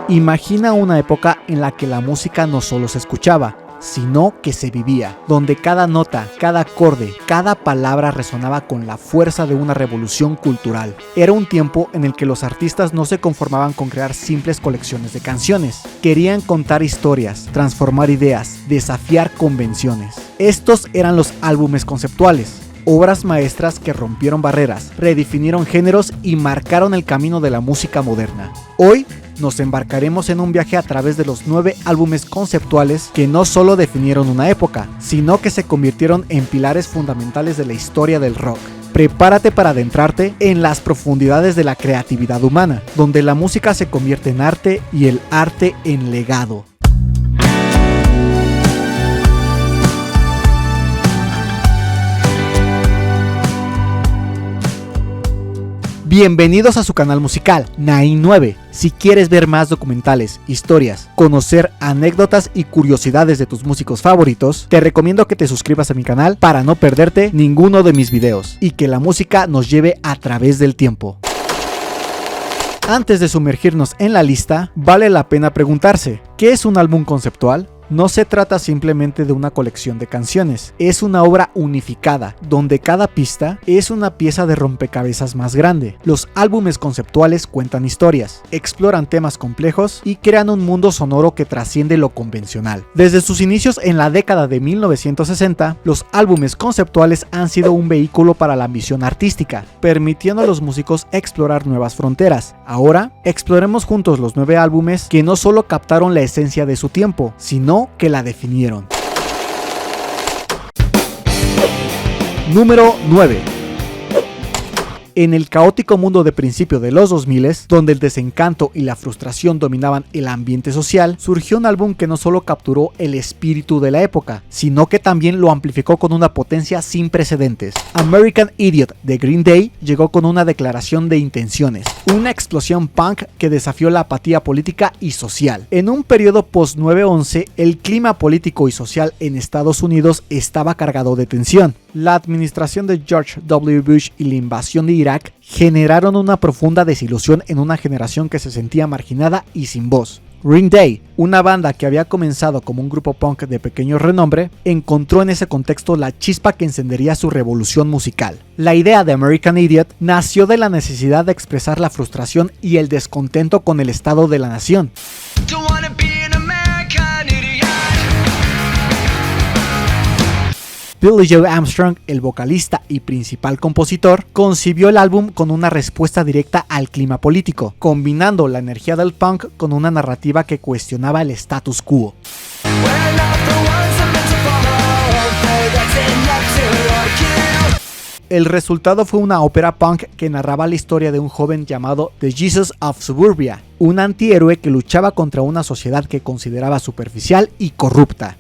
Imagina una época en la que la música no solo se escuchaba, sino que se vivía, donde cada nota, cada acorde, cada palabra resonaba con la fuerza de una revolución cultural. Era un tiempo en el que los artistas no se conformaban con crear simples colecciones de canciones. Querían contar historias, transformar ideas, desafiar convenciones. Estos eran los álbumes conceptuales. Obras maestras que rompieron barreras, redefinieron géneros y marcaron el camino de la música moderna. Hoy nos embarcaremos en un viaje a través de los 9 álbumes conceptuales que no solo definieron una época, sino que se convirtieron en pilares fundamentales de la historia del rock. Prepárate para adentrarte en las profundidades de la creatividad humana, donde la música se convierte en arte y el arte en legado. Bienvenidos a su canal musical, Nain 9. Si quieres ver más documentales, historias, conocer anécdotas y curiosidades de tus músicos favoritos, te recomiendo que te suscribas a mi canal para no perderte ninguno de mis videos y que la música nos lleve a través del tiempo. Antes de sumergirnos en la lista, vale la pena preguntarse, ¿qué es un álbum conceptual? No se trata simplemente de una colección de canciones, es una obra unificada, donde cada pista es una pieza de rompecabezas más grande. Los álbumes conceptuales cuentan historias, exploran temas complejos y crean un mundo sonoro que trasciende lo convencional. Desde sus inicios en la década de 1960, los álbumes conceptuales han sido un vehículo para la ambición artística, permitiendo a los músicos explorar nuevas fronteras. Ahora, exploremos juntos los 9 álbumes que no solo captaron la esencia de su tiempo, sino que la definieron. Número 9. En el caótico mundo de principio de los 2000, donde el desencanto y la frustración dominaban el ambiente social, surgió un álbum que no solo capturó el espíritu de la época, sino que también lo amplificó con una potencia sin precedentes. American Idiot de Green Day llegó con una declaración de intenciones, una explosión punk que desafió la apatía política y social. En un periodo post-9/11, el clima político y social en Estados Unidos estaba cargado de tensión. La administración de George W. Bush y la invasión de Irak generaron una profunda desilusión en una generación que se sentía marginada y sin voz. Green Day, una banda que había comenzado como un grupo punk de pequeño renombre, encontró en ese contexto la chispa que encendería su revolución musical. La idea de American Idiot nació de la necesidad de expresar la frustración y el descontento con el estado de la nación. Billie Joe Armstrong, el vocalista y principal compositor, concibió el álbum con una respuesta directa al clima político, combinando la energía del punk con una narrativa que cuestionaba el status quo. El resultado fue una ópera punk que narraba la historia de un joven llamado The Jesus of Suburbia, un antihéroe que luchaba contra una sociedad que consideraba superficial y corrupta.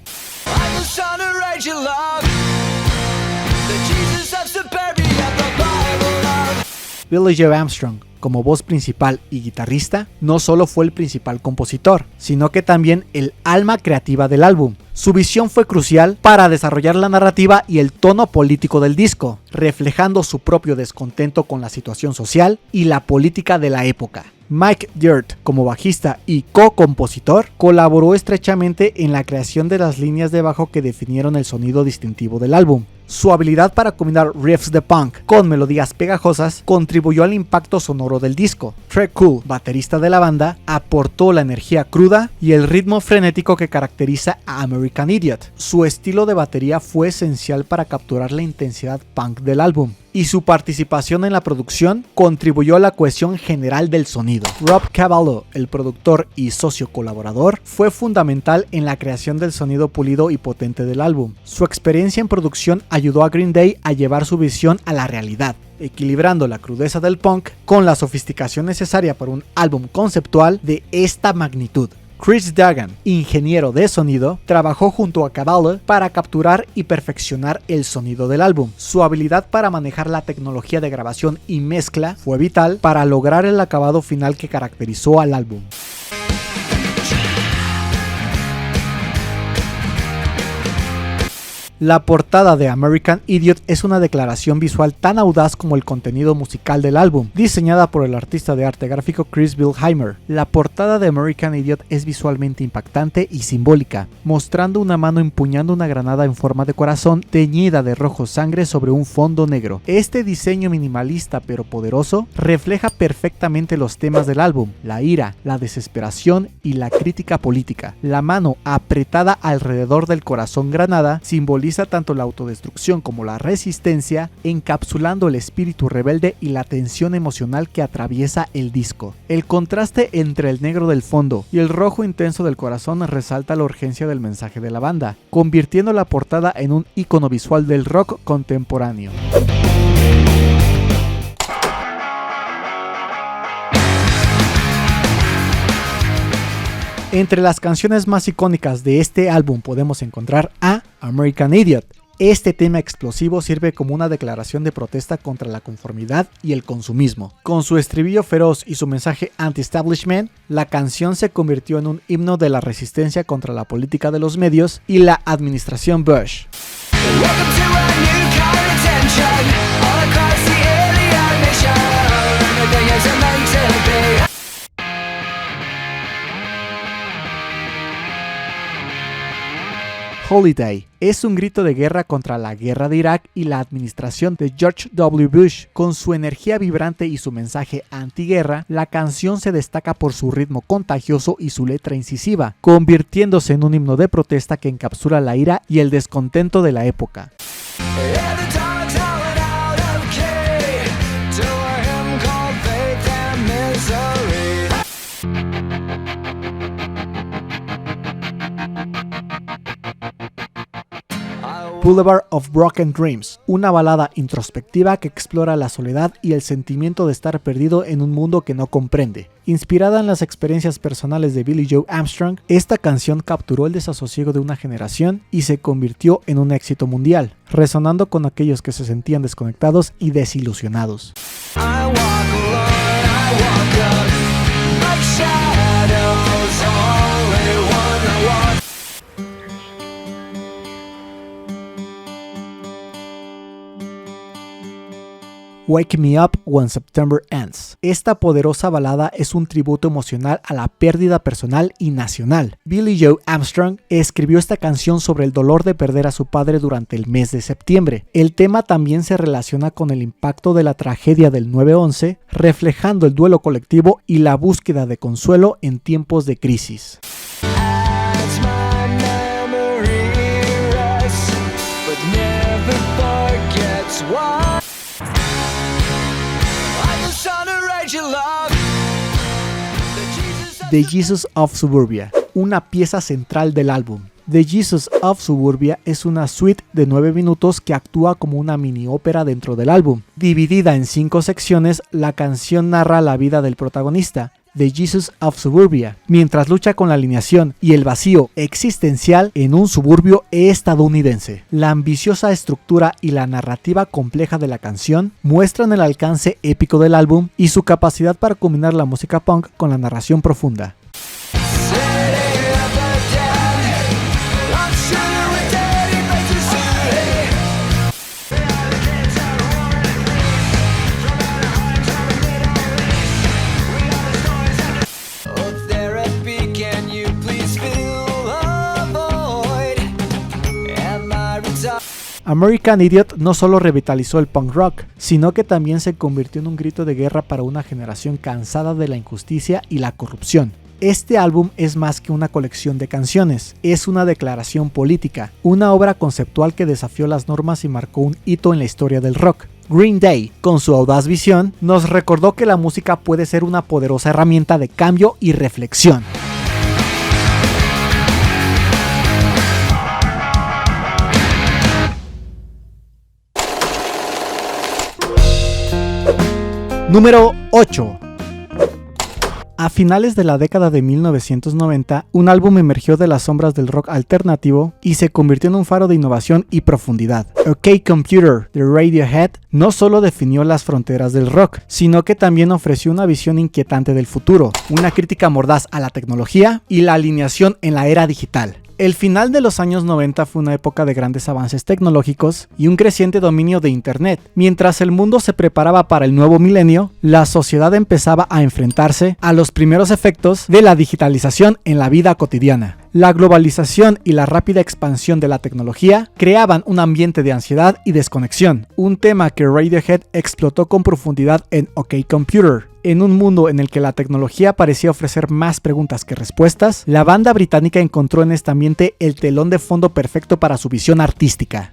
Billie Joe Armstrong, como voz principal y guitarrista, no solo fue el principal compositor, sino que también el alma creativa del álbum. Su visión fue crucial para desarrollar la narrativa y el tono político del disco, reflejando su propio descontento con la situación social y la política de la época. Mike Dirt, como bajista y co-compositor, colaboró estrechamente en la creación de las líneas de bajo que definieron el sonido distintivo del álbum. Su habilidad para combinar riffs de punk con melodías pegajosas contribuyó al impacto sonoro del disco. Trey Cool, baterista de la banda, aportó la energía cruda y el ritmo frenético que caracteriza a American Idiot. Su estilo de batería fue esencial para capturar la intensidad punk del álbum, y su participación en la producción contribuyó a la cohesión general del sonido. Rob Cavallo, el productor y socio colaborador, fue fundamental en la creación del sonido pulido y potente del álbum. Su experiencia en producción ayudó a Green Day a llevar su visión a la realidad, equilibrando la crudeza del punk con la sofisticación necesaria para un álbum conceptual de esta magnitud. Chris Dagan, ingeniero de sonido, trabajó junto a Cavallo para capturar y perfeccionar el sonido del álbum. Su habilidad para manejar la tecnología de grabación y mezcla fue vital para lograr el acabado final que caracterizó al álbum. La portada de American Idiot es una declaración visual tan audaz como el contenido musical del álbum, diseñada por el artista de arte gráfico Chris Bilheimer. La portada de American Idiot es visualmente impactante y simbólica, mostrando una mano empuñando una granada en forma de corazón teñida de rojo sangre sobre un fondo negro. Este diseño minimalista pero poderoso refleja perfectamente los temas del álbum: la ira, la desesperación y la crítica política. La mano apretada alrededor del corazón granada simboliza tanto la autodestrucción como la resistencia, encapsulando el espíritu rebelde y la tensión emocional que atraviesa el disco. El contraste entre el negro del fondo y el rojo intenso del corazón resalta la urgencia del mensaje de la banda, convirtiendo la portada en un icono visual del rock contemporáneo. Entre las canciones más icónicas de este álbum podemos encontrar a American Idiot. Este tema explosivo sirve como una declaración de protesta contra la conformidad y el consumismo. Con su estribillo feroz y su mensaje anti-establishment, la canción se convirtió en un himno de la resistencia contra la política de los medios y la administración Bush. Holiday es un grito de guerra contra la guerra de Irak y la administración de George W. Bush. Con su energía vibrante y su mensaje antiguerra, la canción se destaca por su ritmo contagioso y su letra incisiva, convirtiéndose en un himno de protesta que encapsula la ira y el descontento de la época. Boulevard of Broken Dreams, una balada introspectiva que explora la soledad y el sentimiento de estar perdido en un mundo que no comprende. Inspirada en las experiencias personales de Billie Joe Armstrong, esta canción capturó el desasosiego de una generación y se convirtió en un éxito mundial, resonando con aquellos que se sentían desconectados y desilusionados. Wake Me Up When September Ends. Esta poderosa balada es un tributo emocional a la pérdida personal y nacional. Billie Joe Armstrong escribió esta canción sobre el dolor de perder a su padre durante el mes de septiembre. El tema también se relaciona con el impacto de la tragedia del 9/11, reflejando el duelo colectivo y la búsqueda de consuelo en tiempos de crisis. The Jesus of Suburbia, una pieza central del álbum. The Jesus of Suburbia es una suite de 9 minutos que actúa como una mini ópera dentro del álbum. Dividida en 5 secciones, la canción narra la vida del protagonista, The Jesus of Suburbia, mientras lucha con la alineación y el vacío existencial en un suburbio estadounidense. La ambiciosa estructura y la narrativa compleja de la canción muestran el alcance épico del álbum y su capacidad para combinar la música punk con la narración profunda. American Idiot no solo revitalizó el punk rock, sino que también se convirtió en un grito de guerra para una generación cansada de la injusticia y la corrupción. Este álbum es más que una colección de canciones, es una declaración política, una obra conceptual que desafió las normas y marcó un hito en la historia del rock. Green Day, con su audaz visión, nos recordó que la música puede ser una poderosa herramienta de cambio y reflexión. Número 8. A finales de la década de 1990, un álbum emergió de las sombras del rock alternativo y se convirtió en un faro de innovación y profundidad. OK Computer de Radiohead no solo definió las fronteras del rock, sino que también ofreció una visión inquietante del futuro, una crítica mordaz a la tecnología y la alineación en la era digital. El final de los años 90 fue una época de grandes avances tecnológicos y un creciente dominio de Internet. Mientras el mundo se preparaba para el nuevo milenio, la sociedad empezaba a enfrentarse a los primeros efectos de la digitalización en la vida cotidiana. La globalización y la rápida expansión de la tecnología creaban un ambiente de ansiedad y desconexión, un tema que Radiohead explotó con profundidad en OK Computer. En un mundo en el que la tecnología parecía ofrecer más preguntas que respuestas, la banda británica encontró en este ambiente el telón de fondo perfecto para su visión artística.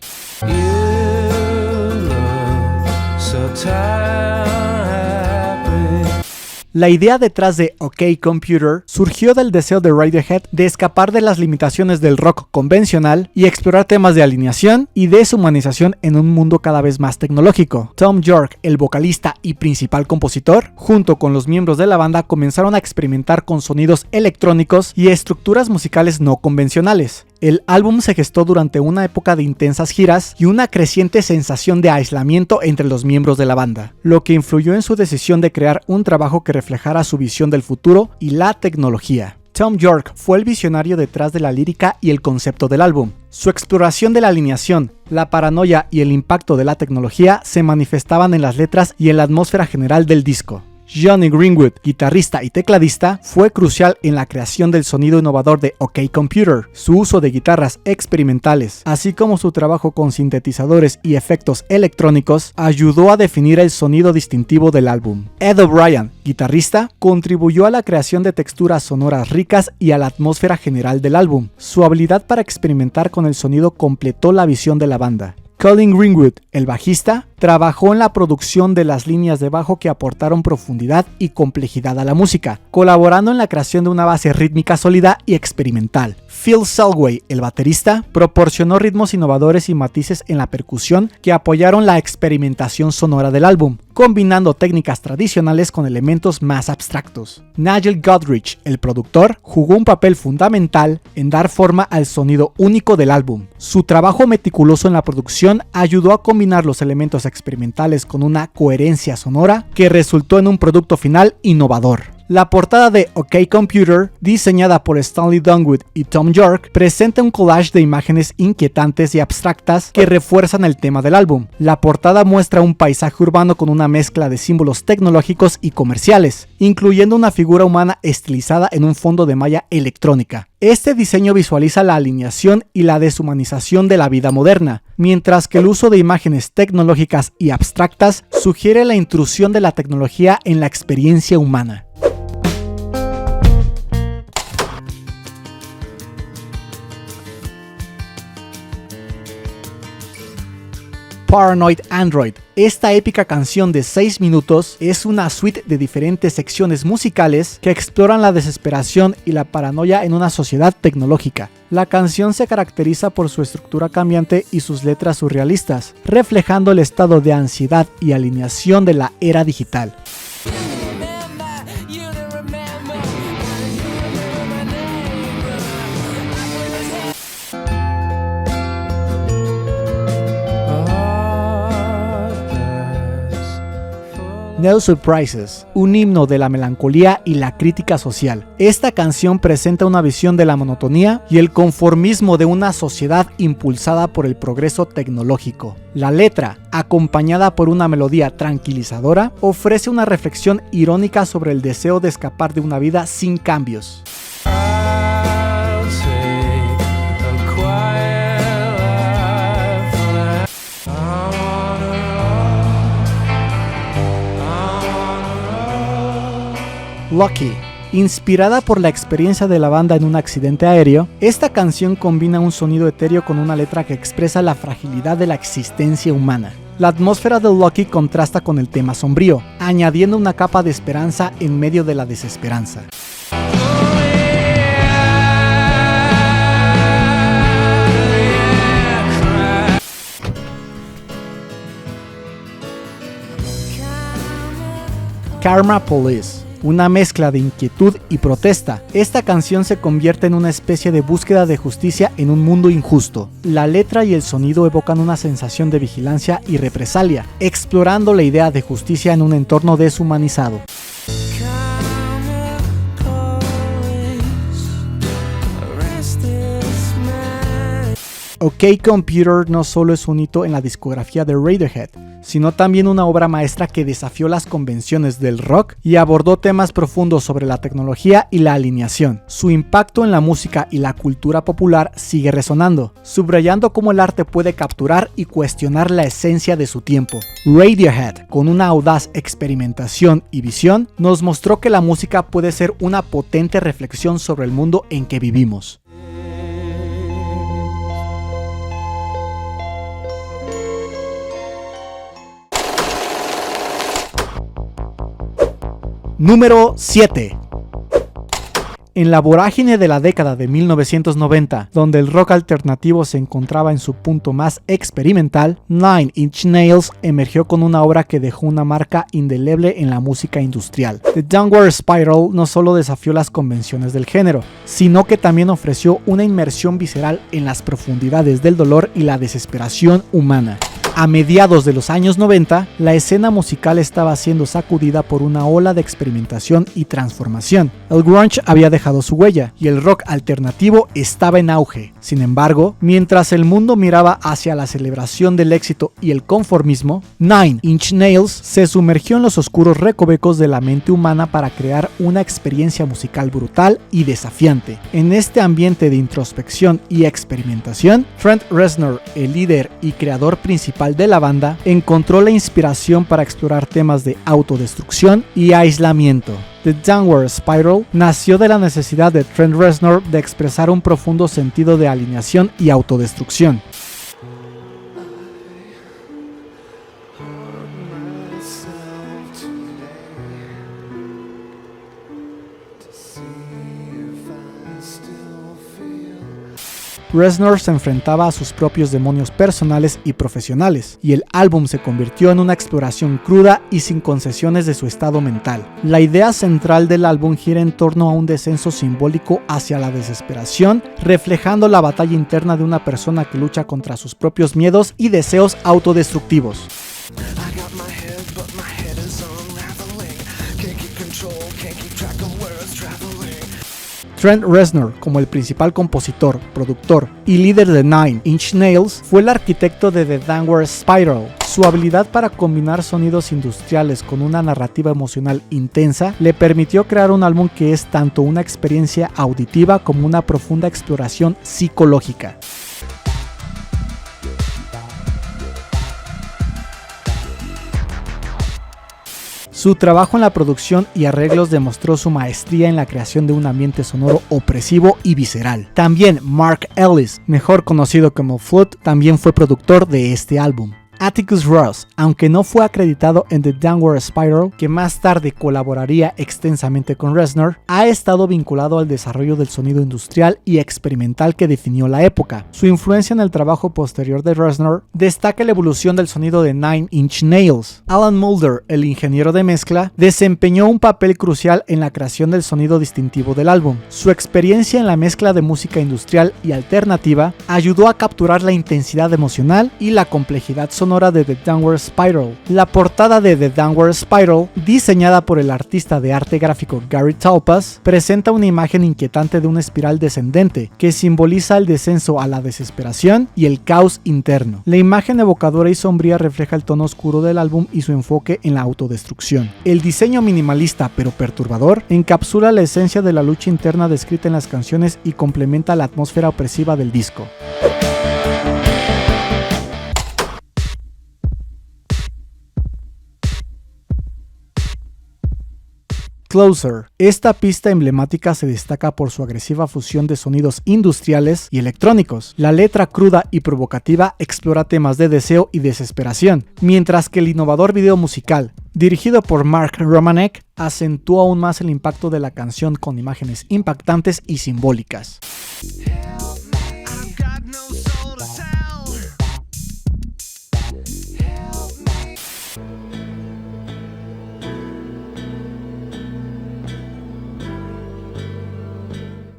La idea detrás de OK Computer surgió del deseo de Radiohead de escapar de las limitaciones del rock convencional y explorar temas de alineación y deshumanización en un mundo cada vez más tecnológico. Thom Yorke, el vocalista y principal compositor, junto con los miembros de la banda comenzaron a experimentar con sonidos electrónicos y estructuras musicales no convencionales. El álbum se gestó durante una época de intensas giras y una creciente sensación de aislamiento entre los miembros de la banda, lo que influyó en su decisión de crear un trabajo que reflejara su visión del futuro y la tecnología. Thom Yorke fue el visionario detrás de la lírica y el concepto del álbum. Su exploración de la alineación, la paranoia y el impacto de la tecnología se manifestaban en las letras y en la atmósfera general del disco. Jonny Greenwood, guitarrista y tecladista, fue crucial en la creación del sonido innovador de OK Computer. Su uso de guitarras experimentales, así como su trabajo con sintetizadores y efectos electrónicos, ayudó a definir el sonido distintivo del álbum. Ed O'Brien, guitarrista, contribuyó a la creación de texturas sonoras ricas y a la atmósfera general del álbum. Su habilidad para experimentar con el sonido completó la visión de la banda. Colin Greenwood, el bajista, trabajó en la producción de las líneas de bajo que aportaron profundidad y complejidad a la música, colaborando en la creación de una base rítmica sólida y experimental. Phil Selway, el baterista, proporcionó ritmos innovadores y matices en la percusión que apoyaron la experimentación sonora del álbum, combinando técnicas tradicionales con elementos más abstractos. Nigel Godrich, el productor, jugó un papel fundamental en dar forma al sonido único del álbum. Su trabajo meticuloso en la producción ayudó a combinar los elementos experimentales con una coherencia sonora que resultó en un producto final innovador. La portada de OK Computer, diseñada por Stanley Dunwood y Thom Yorke, presenta un collage de imágenes inquietantes y abstractas que refuerzan el tema del álbum. La portada muestra un paisaje urbano con una mezcla de símbolos tecnológicos y comerciales, incluyendo una figura humana estilizada en un fondo de malla electrónica. Este diseño visualiza la alineación y la deshumanización de la vida moderna, mientras que el uso de imágenes tecnológicas y abstractas sugiere la intrusión de la tecnología en la experiencia humana. Paranoid Android. Esta épica canción de 6 minutos es una suite de diferentes secciones musicales que exploran la desesperación y la paranoia en una sociedad tecnológica. La canción se caracteriza por su estructura cambiante y sus letras surrealistas, reflejando el estado de ansiedad y alineación de la era digital. No Surprises, un himno de la melancolía y la crítica social. Esta canción presenta una visión de la monotonía y el conformismo de una sociedad impulsada por el progreso tecnológico. La letra, acompañada por una melodía tranquilizadora, ofrece una reflexión irónica sobre el deseo de escapar de una vida sin cambios. Lucky. Inspirada por la experiencia de la banda en un accidente aéreo, esta canción combina un sonido etéreo con una letra que expresa la fragilidad de la existencia humana. La atmósfera de Lucky contrasta con el tema sombrío, añadiendo una capa de esperanza en medio de la desesperanza. Karma Police. Una mezcla de inquietud y protesta. Esta canción se convierte en una especie de búsqueda de justicia en un mundo injusto. La letra y el sonido evocan una sensación de vigilancia y represalia, explorando la idea de justicia en un entorno deshumanizado. OK Computer no solo es un hito en la discografía de Radiohead, sino también una obra maestra que desafió las convenciones del rock y abordó temas profundos sobre la tecnología y la alineación. Su impacto en la música y la cultura popular sigue resonando, subrayando cómo el arte puede capturar y cuestionar la esencia de su tiempo. Radiohead, con una audaz experimentación y visión, nos mostró que la música puede ser una potente reflexión sobre el mundo en que vivimos. Número 7. En la vorágine de la década de 1990, donde el rock alternativo se encontraba en su punto más experimental, Nine Inch Nails emergió con una obra que dejó una marca indeleble en la música industrial. The Downward Spiral no solo desafió las convenciones del género, sino que también ofreció una inmersión visceral en las profundidades del dolor y la desesperación humana. A mediados de los años 90, la escena musical estaba siendo sacudida por una ola de experimentación y transformación. El grunge había dejado su huella y el rock alternativo estaba en auge. Sin embargo, mientras el mundo miraba hacia la celebración del éxito y el conformismo, Nine Inch Nails se sumergió en los oscuros recovecos de la mente humana para crear una experiencia musical brutal y desafiante. En este ambiente de introspección y experimentación, Trent Reznor, el líder y creador principal de la banda, encontró la inspiración para explorar temas de autodestrucción y aislamiento. The Downward Spiral nació de la necesidad de Trent Reznor de expresar un profundo sentido de alineación y autodestrucción. Reznor se enfrentaba a sus propios demonios personales y profesionales, y el álbum se convirtió en una exploración cruda y sin concesiones de su estado mental. La idea central del álbum gira en torno a un descenso simbólico hacia la desesperación, reflejando la batalla interna de una persona que lucha contra sus propios miedos y deseos autodestructivos. Trent Reznor, como el principal compositor, productor y líder de Nine Inch Nails, fue el arquitecto de The Downward Spiral. Su habilidad para combinar sonidos industriales con una narrativa emocional intensa le permitió crear un álbum que es tanto una experiencia auditiva como una profunda exploración psicológica. Su trabajo en la producción y arreglos demostró su maestría en la creación de un ambiente sonoro opresivo y visceral. También Mark Ellis, mejor conocido como Flood, también fue productor de este álbum. Atticus Ross, aunque no fue acreditado en The Downward Spiral, que más tarde colaboraría extensamente con Reznor, ha estado vinculado al desarrollo del sonido industrial y experimental que definió la época. Su influencia en el trabajo posterior de Reznor destaca la evolución del sonido de Nine Inch Nails. Alan Moulder, el ingeniero de mezcla, desempeñó un papel crucial en la creación del sonido distintivo del álbum. Su experiencia en la mezcla de música industrial y alternativa ayudó a capturar la intensidad emocional y la complejidad sonora de The Downward Spiral. La portada de The Downward Spiral, diseñada por el artista de arte gráfico Gary Taupas, presenta una imagen inquietante de una espiral descendente que simboliza el descenso a la desesperación y el caos interno. La imagen evocadora y sombría refleja el tono oscuro del álbum y su enfoque en la autodestrucción. El diseño minimalista pero perturbador encapsula la esencia de la lucha interna descrita en las canciones y complementa la atmósfera opresiva del disco. Closer. Esta pista emblemática se destaca por su agresiva fusión de sonidos industriales y electrónicos. La letra cruda y provocativa explora temas de deseo y desesperación, mientras que el innovador video musical, dirigido por Mark Romanek, acentúa aún más el impacto de la canción con imágenes impactantes y simbólicas.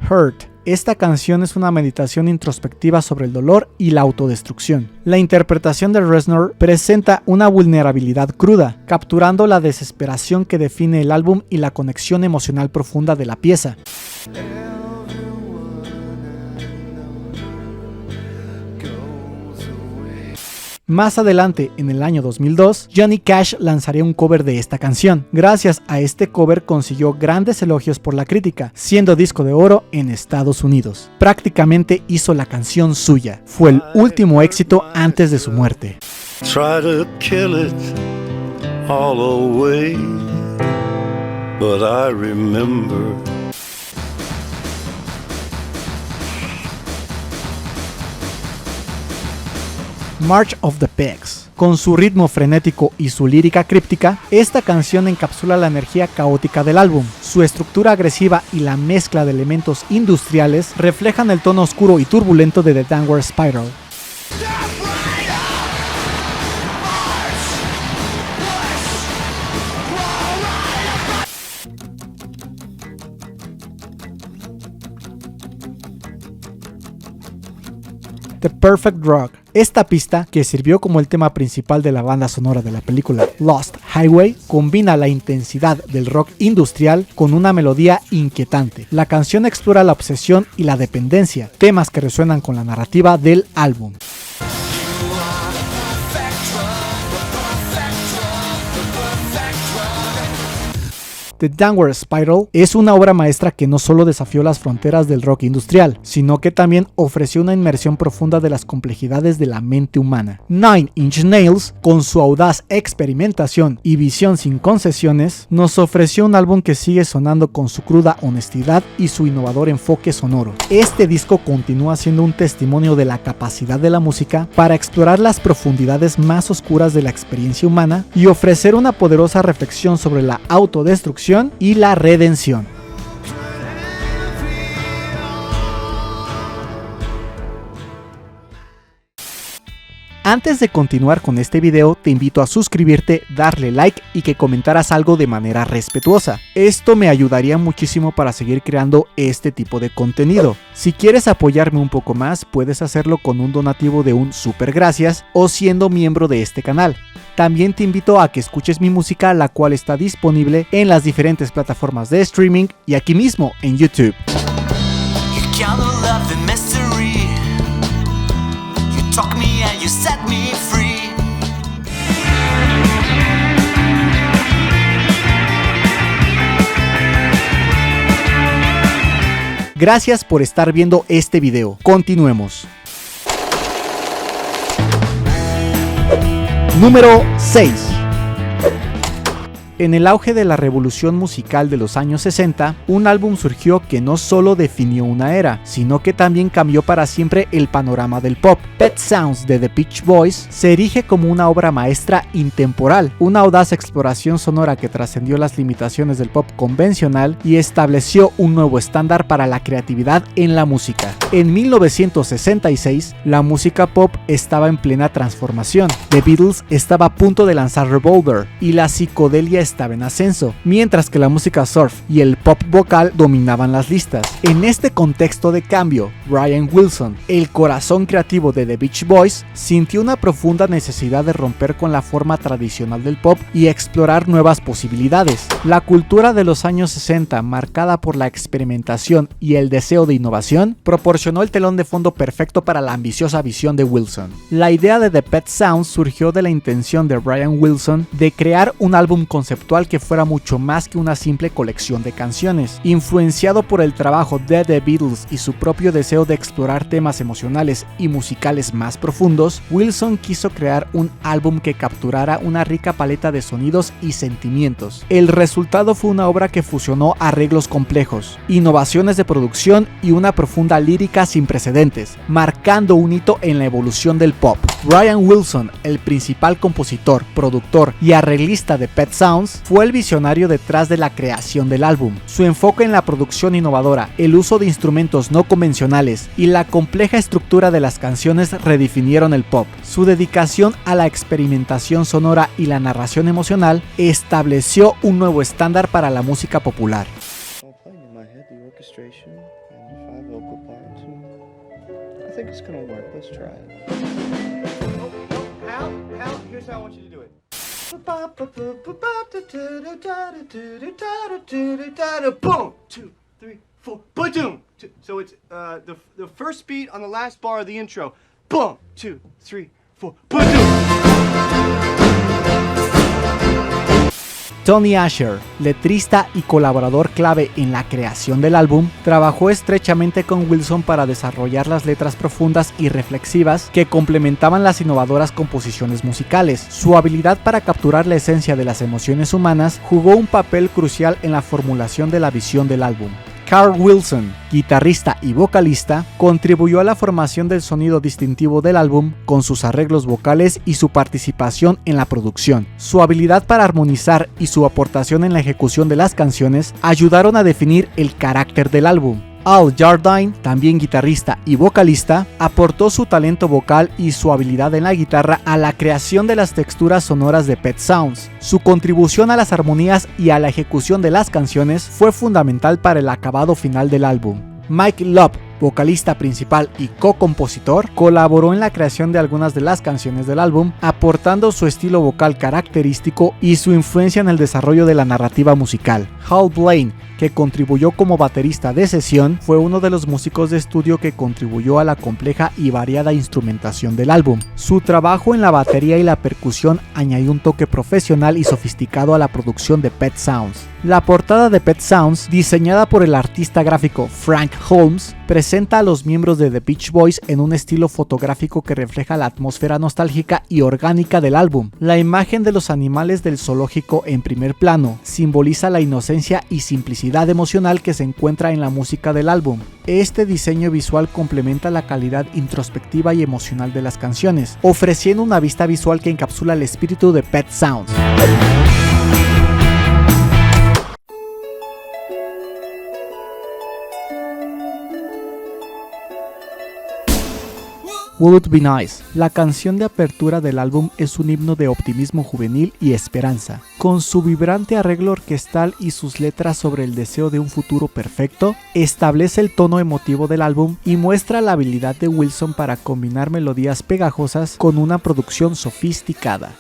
Hurt. Esta canción es una meditación introspectiva sobre el dolor y la autodestrucción. La interpretación de Reznor presenta una vulnerabilidad cruda, capturando la desesperación que define el álbum y la conexión emocional profunda de la pieza. Más adelante, en el año 2002, Johnny Cash lanzaría un cover de esta canción. Gracias a este cover consiguió grandes elogios por la crítica, siendo disco de oro en Estados Unidos. Prácticamente hizo la canción suya. Fue el último éxito antes de su muerte. Try to kill it all away, but I remember. March of the Pigs. Con su ritmo frenético y su lírica críptica, esta canción encapsula la energía caótica del álbum. Su estructura agresiva y la mezcla de elementos industriales reflejan el tono oscuro y turbulento de The Downward Spiral. The Perfect Drug. Esta pista, que sirvió como el tema principal de la banda sonora de la película Lost Highway, combina la intensidad del rock industrial con una melodía inquietante. La canción explora la obsesión y la dependencia, temas que resuenan con la narrativa del álbum. The Downward Spiral es una obra maestra que no solo desafió las fronteras del rock industrial, sino que también ofreció una inmersión profunda de las complejidades de la mente humana. Nine Inch Nails, con su audaz experimentación y visión sin concesiones, nos ofreció un álbum que sigue sonando con su cruda honestidad y su innovador enfoque sonoro. Este disco continúa siendo un testimonio de la capacidad de la música para explorar las profundidades más oscuras de la experiencia humana y ofrecer una poderosa reflexión sobre la autodestrucción y la redención. Antes de continuar con este video, te invito a suscribirte, darle like y que comentaras algo de manera respetuosa. Esto me ayudaría muchísimo para seguir creando este tipo de contenido. Si quieres apoyarme un poco más, puedes hacerlo con un donativo de un super gracias o siendo miembro de este canal. También te invito a que escuches mi música, la cual está disponible en las diferentes plataformas de streaming y aquí mismo en YouTube. Gracias por estar viendo este video. Continuemos. Número 6. En el auge de la revolución musical de los años 60, un álbum surgió que no solo definió una era, sino que también cambió para siempre el panorama del pop. Pet Sounds de The Beach Boys se erige como una obra maestra intemporal, una audaz exploración sonora que trascendió las limitaciones del pop convencional y estableció un nuevo estándar para la creatividad en la música. En 1966, la música pop estaba en plena transformación. The Beatles estaba a punto de lanzar Revolver y la psicodelia estaba en ascenso, mientras que la música surf y el pop vocal dominaban las listas. En este contexto de cambio, Brian Wilson, el corazón creativo de The Beach Boys, sintió una profunda necesidad de romper con la forma tradicional del pop y explorar nuevas posibilidades. La cultura de los años 60, marcada por la experimentación y el deseo de innovación, proporcionó el telón de fondo perfecto para la ambiciosa visión de Wilson. La idea de The Pet Sounds surgió de la intención de Brian Wilson de crear un álbum conceptual que fuera mucho más que una simple colección de canciones. Influenciado por el trabajo de The Beatles y su propio deseo de explorar temas emocionales y musicales más profundos, Wilson quiso crear un álbum que capturara una rica paleta de sonidos y sentimientos. El resultado fue una obra que fusionó arreglos complejos, innovaciones de producción y una profunda lírica sin precedentes, marcando un hito en la evolución del pop. Brian Wilson, el principal compositor, productor y arreglista de Pet Sounds, fue el visionario detrás de la creación del álbum. Su enfoque en la producción innovadora, el uso de instrumentos no convencionales y la compleja estructura de las canciones redefinieron el pop. Su dedicación a la experimentación sonora y la narración emocional estableció un nuevo estándar para la música popular. Boom, 2, 3, 4, ba-doom. So it's the first beat on the last bar of the intro. Boom, 2, 3, 4, ba-doom. Tony Asher, letrista y colaborador clave en la creación del álbum, trabajó estrechamente con Wilson para desarrollar las letras profundas y reflexivas que complementaban las innovadoras composiciones musicales. Su habilidad para capturar la esencia de las emociones humanas jugó un papel crucial en la formulación de la visión del álbum. Carl Wilson, guitarrista y vocalista, contribuyó a la formación del sonido distintivo del álbum con sus arreglos vocales y su participación en la producción. Su habilidad para armonizar y su aportación en la ejecución de las canciones ayudaron a definir el carácter del álbum. Al Jardine, también guitarrista y vocalista, aportó su talento vocal y su habilidad en la guitarra a la creación de las texturas sonoras de Pet Sounds. Su contribución a las armonías y a la ejecución de las canciones fue fundamental para el acabado final del álbum. Mike Love, vocalista principal y co-compositor, colaboró en la creación de algunas de las canciones del álbum, aportando su estilo vocal característico y su influencia en el desarrollo de la narrativa musical. Hal Blaine, que contribuyó como baterista de sesión, fue uno de los músicos de estudio que contribuyó a la compleja y variada instrumentación del álbum. Su trabajo en la batería y la percusión añadió un toque profesional y sofisticado a la producción de Pet Sounds. La portada de Pet Sounds, diseñada por el artista gráfico Frank Holmes, presenta a los miembros de The Beach Boys en un estilo fotográfico que refleja la atmósfera nostálgica y orgánica del álbum. La imagen de los animales del zoológico en primer plano simboliza la inocencia y simplicidad emocional que se encuentra en la música del álbum. Este diseño visual complementa la calidad introspectiva y emocional de las canciones, ofreciendo una vista visual que encapsula el espíritu de Pet Sounds. Will It Be Nice. La canción de apertura del álbum es un himno de optimismo juvenil y esperanza. Con su vibrante arreglo orquestal y sus letras sobre el deseo de un futuro perfecto, establece el tono emotivo del álbum y muestra la habilidad de Wilson para combinar melodías pegajosas con una producción sofisticada.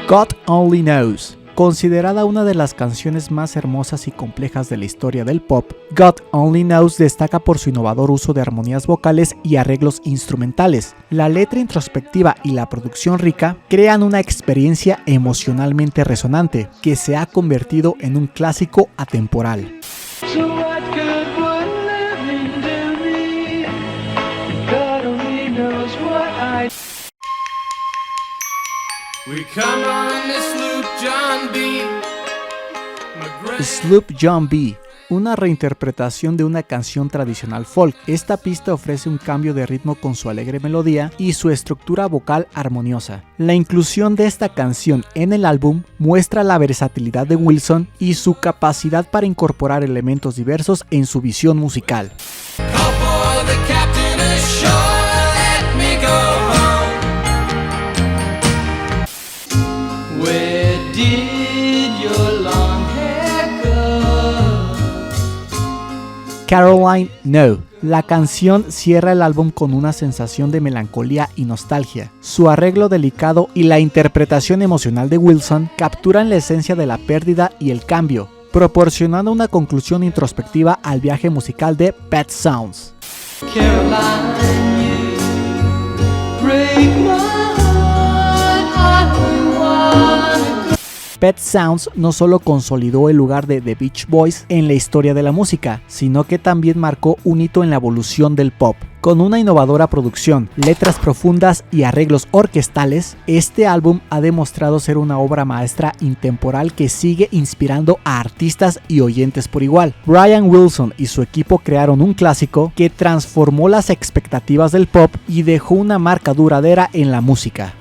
God Only Knows. Considerada una de las canciones más hermosas y complejas de la historia del pop, God Only Knows destaca por su innovador uso de armonías vocales y arreglos instrumentales. La letra introspectiva y la producción rica crean una experiencia emocionalmente resonante que se ha convertido en un clásico atemporal. Sloop John B., una reinterpretación de una canción tradicional folk. Esta pista ofrece un cambio de ritmo con su alegre melodía y su estructura vocal armoniosa. La inclusión de esta canción en el álbum muestra la versatilidad de Wilson y su capacidad para incorporar elementos diversos en su visión musical. Caroline No. La canción cierra el álbum con una sensación de melancolía y nostalgia. Su arreglo delicado y la interpretación emocional de Wilson capturan la esencia de la pérdida y el cambio, proporcionando una conclusión introspectiva al viaje musical de Pet Sounds. Pet Sounds no solo consolidó el lugar de The Beach Boys en la historia de la música, sino que también marcó un hito en la evolución del pop. Con una innovadora producción, letras profundas y arreglos orquestales, este álbum ha demostrado ser una obra maestra intemporal que sigue inspirando a artistas y oyentes por igual. Brian Wilson y su equipo crearon un clásico que transformó las expectativas del pop y dejó una marca duradera en la música.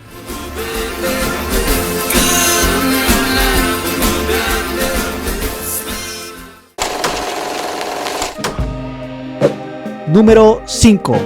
Número 5.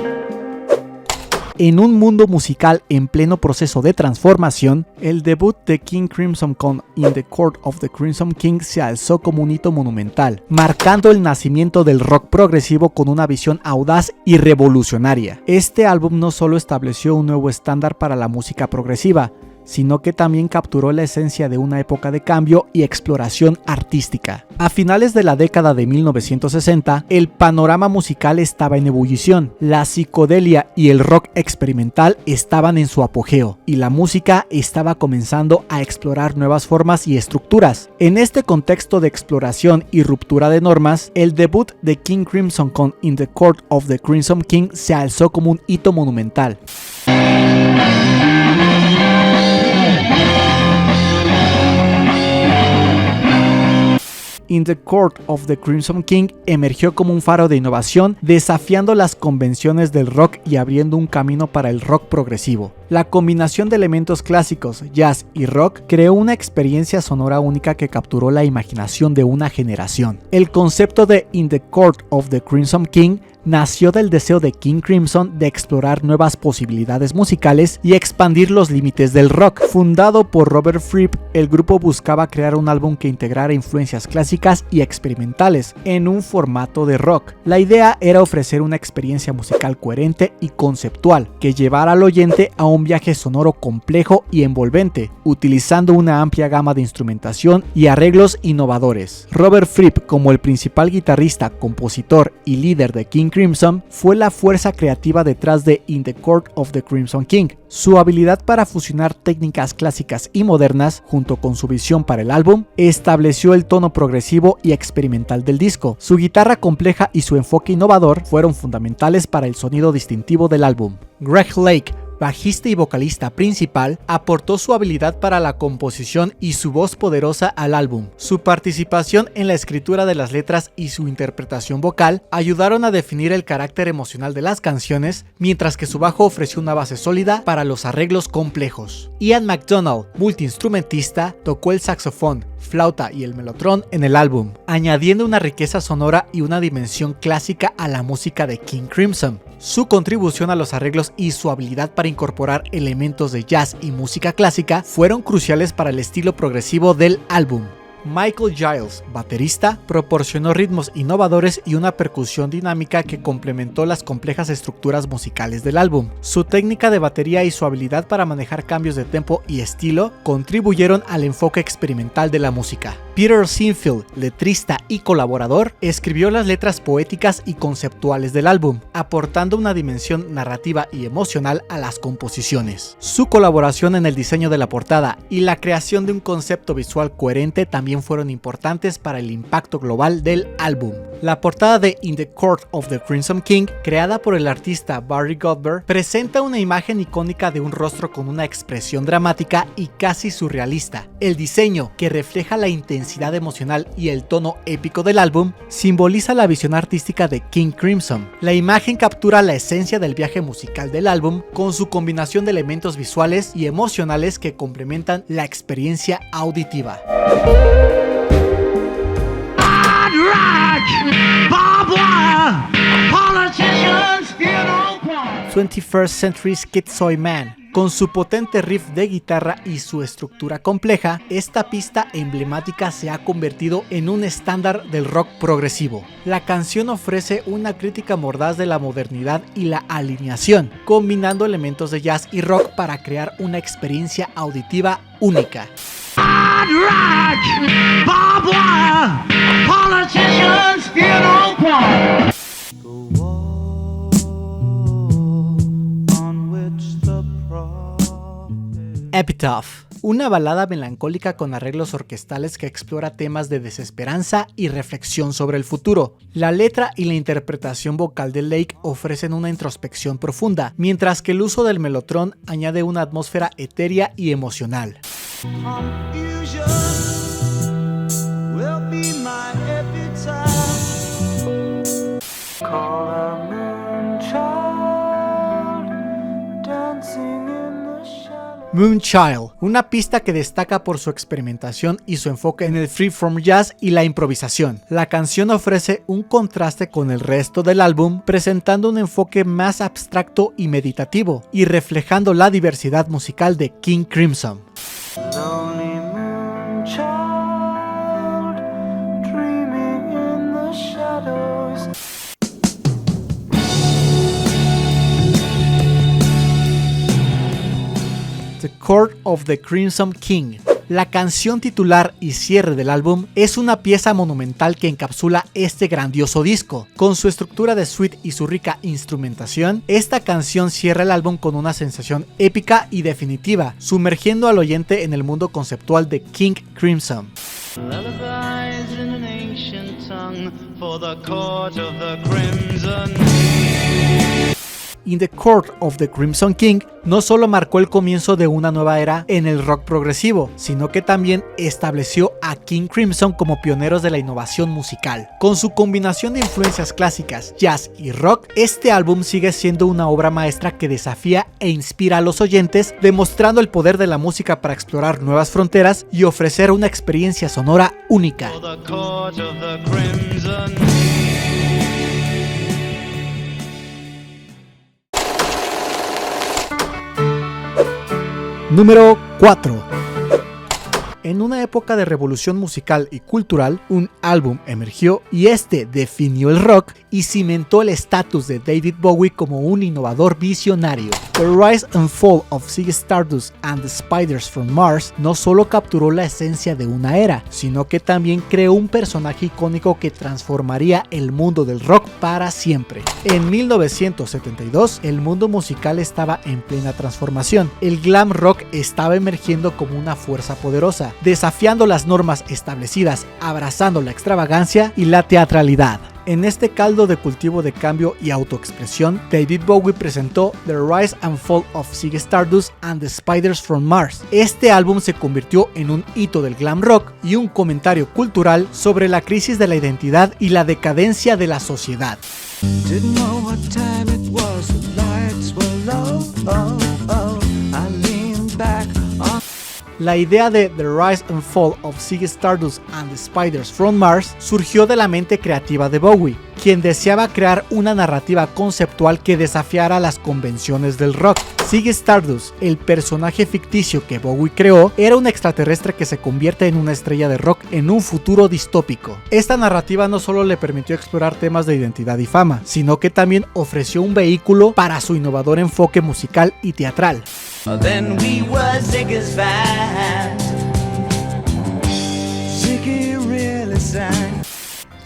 En un mundo musical en pleno proceso de transformación, el debut de King Crimson con In the Court of the Crimson King se alzó como un hito monumental, marcando el nacimiento del rock progresivo con una visión audaz y revolucionaria. Este álbum no solo estableció un nuevo estándar para la música progresiva, sino que también capturó la esencia de una época de cambio y exploración artística. A finales de la década de 1960, el panorama musical estaba en ebullición, la psicodelia y el rock experimental estaban en su apogeo, y la música estaba comenzando a explorar nuevas formas y estructuras. En este contexto de exploración y ruptura de normas, el debut de King Crimson con In the Court of the Crimson King se alzó como un hito monumental. In the Court of the Crimson King emergió como un faro de innovación, desafiando las convenciones del rock y abriendo un camino para el rock progresivo. La combinación de elementos clásicos, jazz y rock creó una experiencia sonora única que capturó la imaginación de una generación. El concepto de In the Court of the Crimson King nació del deseo de King Crimson de explorar nuevas posibilidades musicales y expandir los límites del rock. Fundado por Robert Fripp, el grupo buscaba crear un álbum que integrara influencias clásicas y experimentales en un formato de rock. La idea era ofrecer una experiencia musical coherente y conceptual que llevara al oyente a un viaje sonoro complejo y envolvente, utilizando una amplia gama de instrumentación y arreglos innovadores. Robert Fripp, como el principal guitarrista, compositor y líder de King Crimson, fue la fuerza creativa detrás de In the Court of the Crimson King. Su habilidad para fusionar técnicas clásicas y modernas, junto con su visión para el álbum, estableció el tono progresivo y experimental del disco. Su guitarra compleja y su enfoque innovador fueron fundamentales para el sonido distintivo del álbum. Greg Lake, bajista y vocalista principal, aportó su habilidad para la composición y su voz poderosa al álbum. Su participación en la escritura de las letras y su interpretación vocal ayudaron a definir el carácter emocional de las canciones, mientras que su bajo ofreció una base sólida para los arreglos complejos. Ian MacDonald, multiinstrumentista, tocó el saxofón, flauta y el melotron en el álbum, añadiendo una riqueza sonora y una dimensión clásica a la música de King Crimson. Su contribución a los arreglos y su habilidad para incorporar elementos de jazz y música clásica fueron cruciales para el estilo progresivo del álbum. Michael Giles, baterista, proporcionó ritmos innovadores y una percusión dinámica que complementó las complejas estructuras musicales del álbum. Su técnica de batería y su habilidad para manejar cambios de tempo y estilo contribuyeron al enfoque experimental de la música. Peter Sinfield, letrista y colaborador, escribió las letras poéticas y conceptuales del álbum, aportando una dimensión narrativa y emocional a las composiciones. Su colaboración en el diseño de la portada y la creación de un concepto visual coherente también fueron importantes para el impacto global del álbum. La portada de In the Court of the Crimson King, creada por el artista Barry Goldberg, presenta una imagen icónica de un rostro con una expresión dramática y casi surrealista. El diseño, que refleja la intensidad emocional y el tono épico del álbum, simboliza la visión artística de King Crimson. La imagen captura la esencia del viaje musical del álbum con su combinación de elementos visuales y emocionales que complementan la experiencia auditiva. 21st Century Schizoid Man. Con su potente riff de guitarra y su estructura compleja, esta pista emblemática se ha convertido en un estándar del rock progresivo. La canción ofrece una crítica mordaz de la modernidad y la alineación, combinando elementos de jazz y rock para crear una experiencia auditiva única. Epitaph, una balada melancólica con arreglos orquestales que explora temas de desesperanza y reflexión sobre el futuro. La letra y la interpretación vocal de Lake ofrecen una introspección profunda, mientras que el uso del melotron añade una atmósfera etérea y emocional. Moonchild, una pista que destaca por su experimentación y su enfoque en el freeform jazz y la improvisación. La canción ofrece un contraste con el resto del álbum, presentando un enfoque más abstracto y meditativo, y reflejando la diversidad musical de King Crimson. The Court of the Crimson King. La canción titular y cierre del álbum es una pieza monumental que encapsula este grandioso disco. Con su estructura de suite y su rica instrumentación, esta canción cierra el álbum con una sensación épica y definitiva, sumergiendo al oyente en el mundo conceptual de King Crimson. Lullabies in an ancient tongue for the court of the Crimson. In the Court of the Crimson King no solo marcó el comienzo de una nueva era en el rock progresivo, sino que también estableció a King Crimson como pioneros de la innovación musical. Con su combinación de influencias clásicas, jazz y rock, este álbum sigue siendo una obra maestra que desafía e inspira a los oyentes, demostrando el poder de la música para explorar nuevas fronteras y ofrecer una experiencia sonora única. For the court of the Crimson. Número 4. En una época de revolución musical y cultural, un álbum emergió y este definió el rock y cimentó el estatus de David Bowie como un innovador visionario. The Rise and Fall of Ziggy Stardust and the Spiders from Mars no solo capturó la esencia de una era, sino que también creó un personaje icónico que transformaría el mundo del rock para siempre. En 1972, el mundo musical estaba en plena transformación. El glam rock estaba emergiendo como una fuerza poderosa, desafiando las normas establecidas, abrazando la extravagancia y la teatralidad. En este caldo de cultivo de cambio y autoexpresión, David Bowie presentó The Rise and Fall of Ziggy Stardust and the Spiders from Mars. Este álbum se convirtió en un hito del glam rock y un comentario cultural sobre la crisis de la identidad y la decadencia de la sociedad. Didn't know what time it was, the lights were low, oh, oh. I leaned back on. La idea de The Rise and Fall of Ziggy Stardust and the Spiders from Mars surgió de la mente creativa de Bowie, quien deseaba crear una narrativa conceptual que desafiara las convenciones del rock. Ziggy Stardust, el personaje ficticio que Bowie creó, era un extraterrestre que se convierte en una estrella de rock en un futuro distópico. Esta narrativa no solo le permitió explorar temas de identidad y fama, sino que también ofreció un vehículo para su innovador enfoque musical y teatral. Then we were Ziggy's band. Ziggy really sang.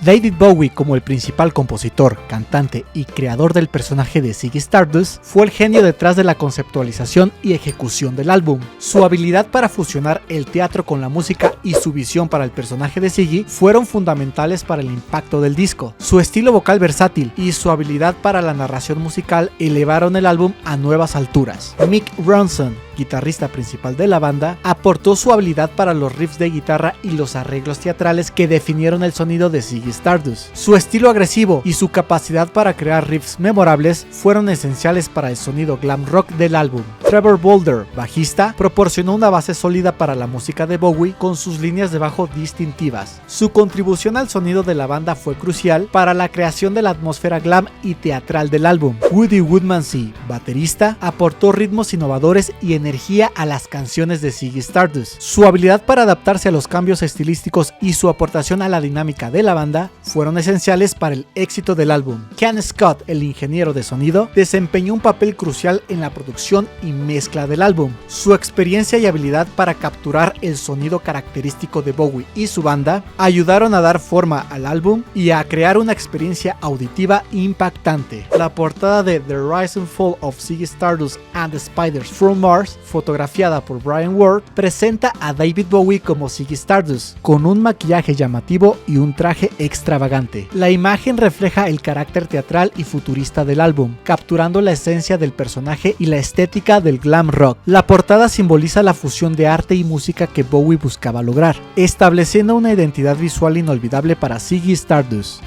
David Bowie, como el principal compositor, cantante y creador del personaje de Ziggy Stardust, fue el genio detrás de la conceptualización y ejecución del álbum. Su habilidad para fusionar el teatro con la música y su visión para el personaje de Ziggy fueron fundamentales para el impacto del disco. Su estilo vocal versátil y su habilidad para la narración musical elevaron el álbum a nuevas alturas. Mick Ronson, guitarrista principal de la banda, aportó su habilidad para los riffs de guitarra y los arreglos teatrales que definieron el sonido de Ziggy Stardust. Su estilo agresivo y su capacidad para crear riffs memorables fueron esenciales para el sonido glam rock del álbum. Trevor Bolder, bajista, proporcionó una base sólida para la música de Bowie con sus líneas de bajo distintivas. Su contribución al sonido de la banda fue crucial para la creación de la atmósfera glam y teatral del álbum. Woody Woodmansey, baterista, aportó ritmos innovadores y energía a las canciones de Ziggy Stardust. Su habilidad para adaptarse a los cambios estilísticos y su aportación a la dinámica de la banda fueron esenciales para el éxito del álbum. Ken Scott, el ingeniero de sonido, desempeñó un papel crucial en la producción y mezcla del álbum. Su experiencia y habilidad para capturar el sonido característico de Bowie y su banda ayudaron a dar forma al álbum y a crear una experiencia auditiva impactante. La portada de The Rise and Fall of Ziggy Stardust and the Spiders from Mars, fotografiada por Brian Ward, presenta a David Bowie como Ziggy Stardust, con un maquillaje llamativo y un traje extravagante. La imagen refleja el carácter teatral y futurista del álbum, capturando la esencia del personaje y la estética del glam rock. La portada simboliza la fusión de arte y música que Bowie buscaba lograr, estableciendo una identidad visual inolvidable para Ziggy Stardust.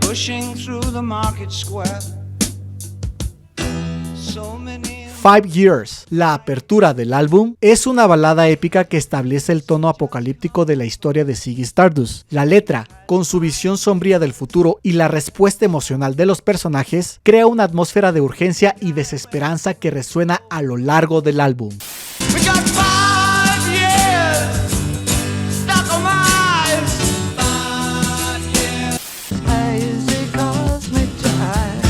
Pushing through the market square. So many 5 Years, la apertura del álbum, es una balada épica que establece el tono apocalíptico de la historia de Ziggy Stardust. La letra, con su visión sombría del futuro y la respuesta emocional de los personajes, crea una atmósfera de urgencia y desesperanza que resuena a lo largo del álbum. We got 5 years stuck on Mars. 5 years. Hazy cosmic time.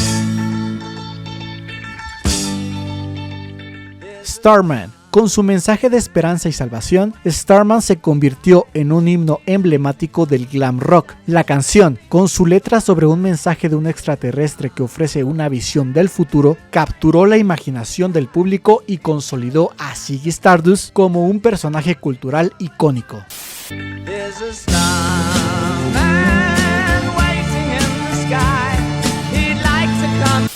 Starman. Con su mensaje de esperanza y salvación, Starman se convirtió en un himno emblemático del glam rock. La canción, con su letra sobre un mensaje de un extraterrestre que ofrece una visión del futuro, capturó la imaginación del público y consolidó a Ziggy Stardust como un personaje cultural icónico. There's a starman waiting in the sky. He'd like to come.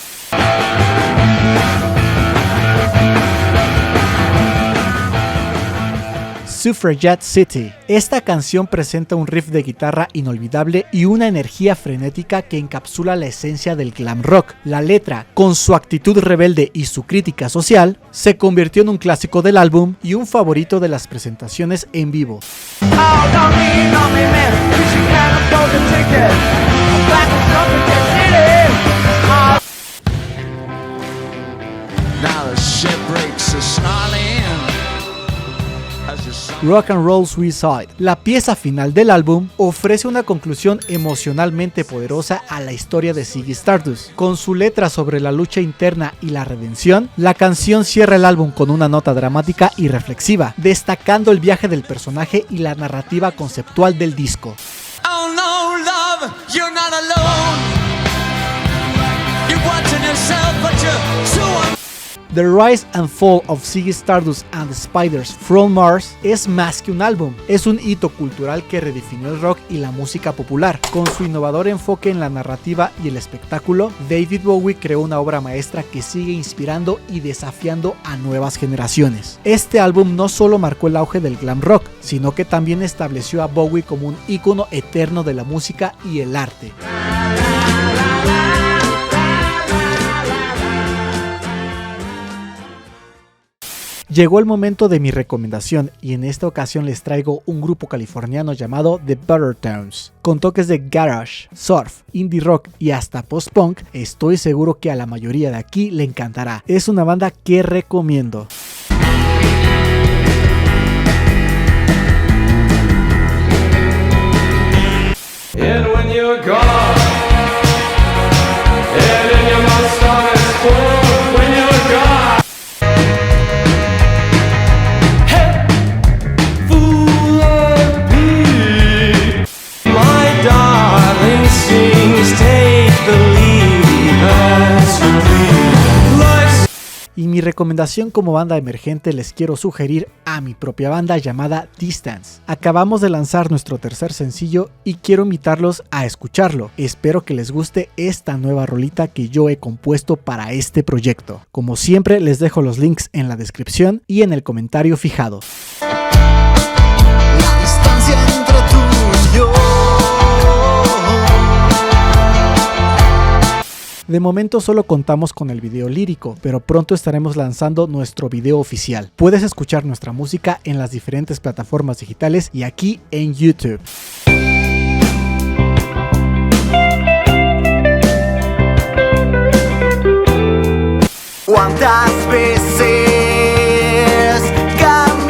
Suffragette City. Esta canción presenta un riff de guitarra inolvidable y una energía frenética que encapsula la esencia del glam rock. La letra, con su actitud rebelde y su crítica social, se convirtió en un clásico del álbum y un favorito de las presentaciones en vivo. Rock and Roll Suicide. La pieza final del álbum ofrece una conclusión emocionalmente poderosa a la historia de Ziggy Stardust. Con su letra sobre la lucha interna y la redención, la canción cierra el álbum con una nota dramática y reflexiva, destacando el viaje del personaje y la narrativa conceptual del disco. Oh no, love, you're not alone. You're watching yourself, but you're so The Rise and Fall of Ziggy Stardust and the Spiders from Mars es más que un álbum, es un hito cultural que redefinió el rock y la música popular. Con su innovador enfoque en la narrativa y el espectáculo, David Bowie creó una obra maestra que sigue inspirando y desafiando a nuevas generaciones. Este álbum no solo marcó el auge del glam rock, sino que también estableció a Bowie como un ícono eterno de la música y el arte. Llegó el momento de mi recomendación y en esta ocasión les traigo un grupo californiano llamado The Buttertones. Con toques de garage, surf, indie rock y hasta post-punk, estoy seguro que a la mayoría de aquí le encantará. Es una banda que recomiendo. Y mi recomendación como banda emergente les quiero sugerir a mi propia banda llamada Distance. Acabamos de lanzar nuestro tercer sencillo y quiero invitarlos a escucharlo. Espero que les guste esta nueva rolita que yo he compuesto para este proyecto. Como siempre les dejo los links en la descripción y en el comentario fijado. La distancia entre tú y yo. De momento solo contamos con el video lírico, pero pronto estaremos lanzando nuestro video oficial. Puedes escuchar nuestra música en las diferentes plataformas digitales y aquí en YouTube. ¿Cuántas veces caminamos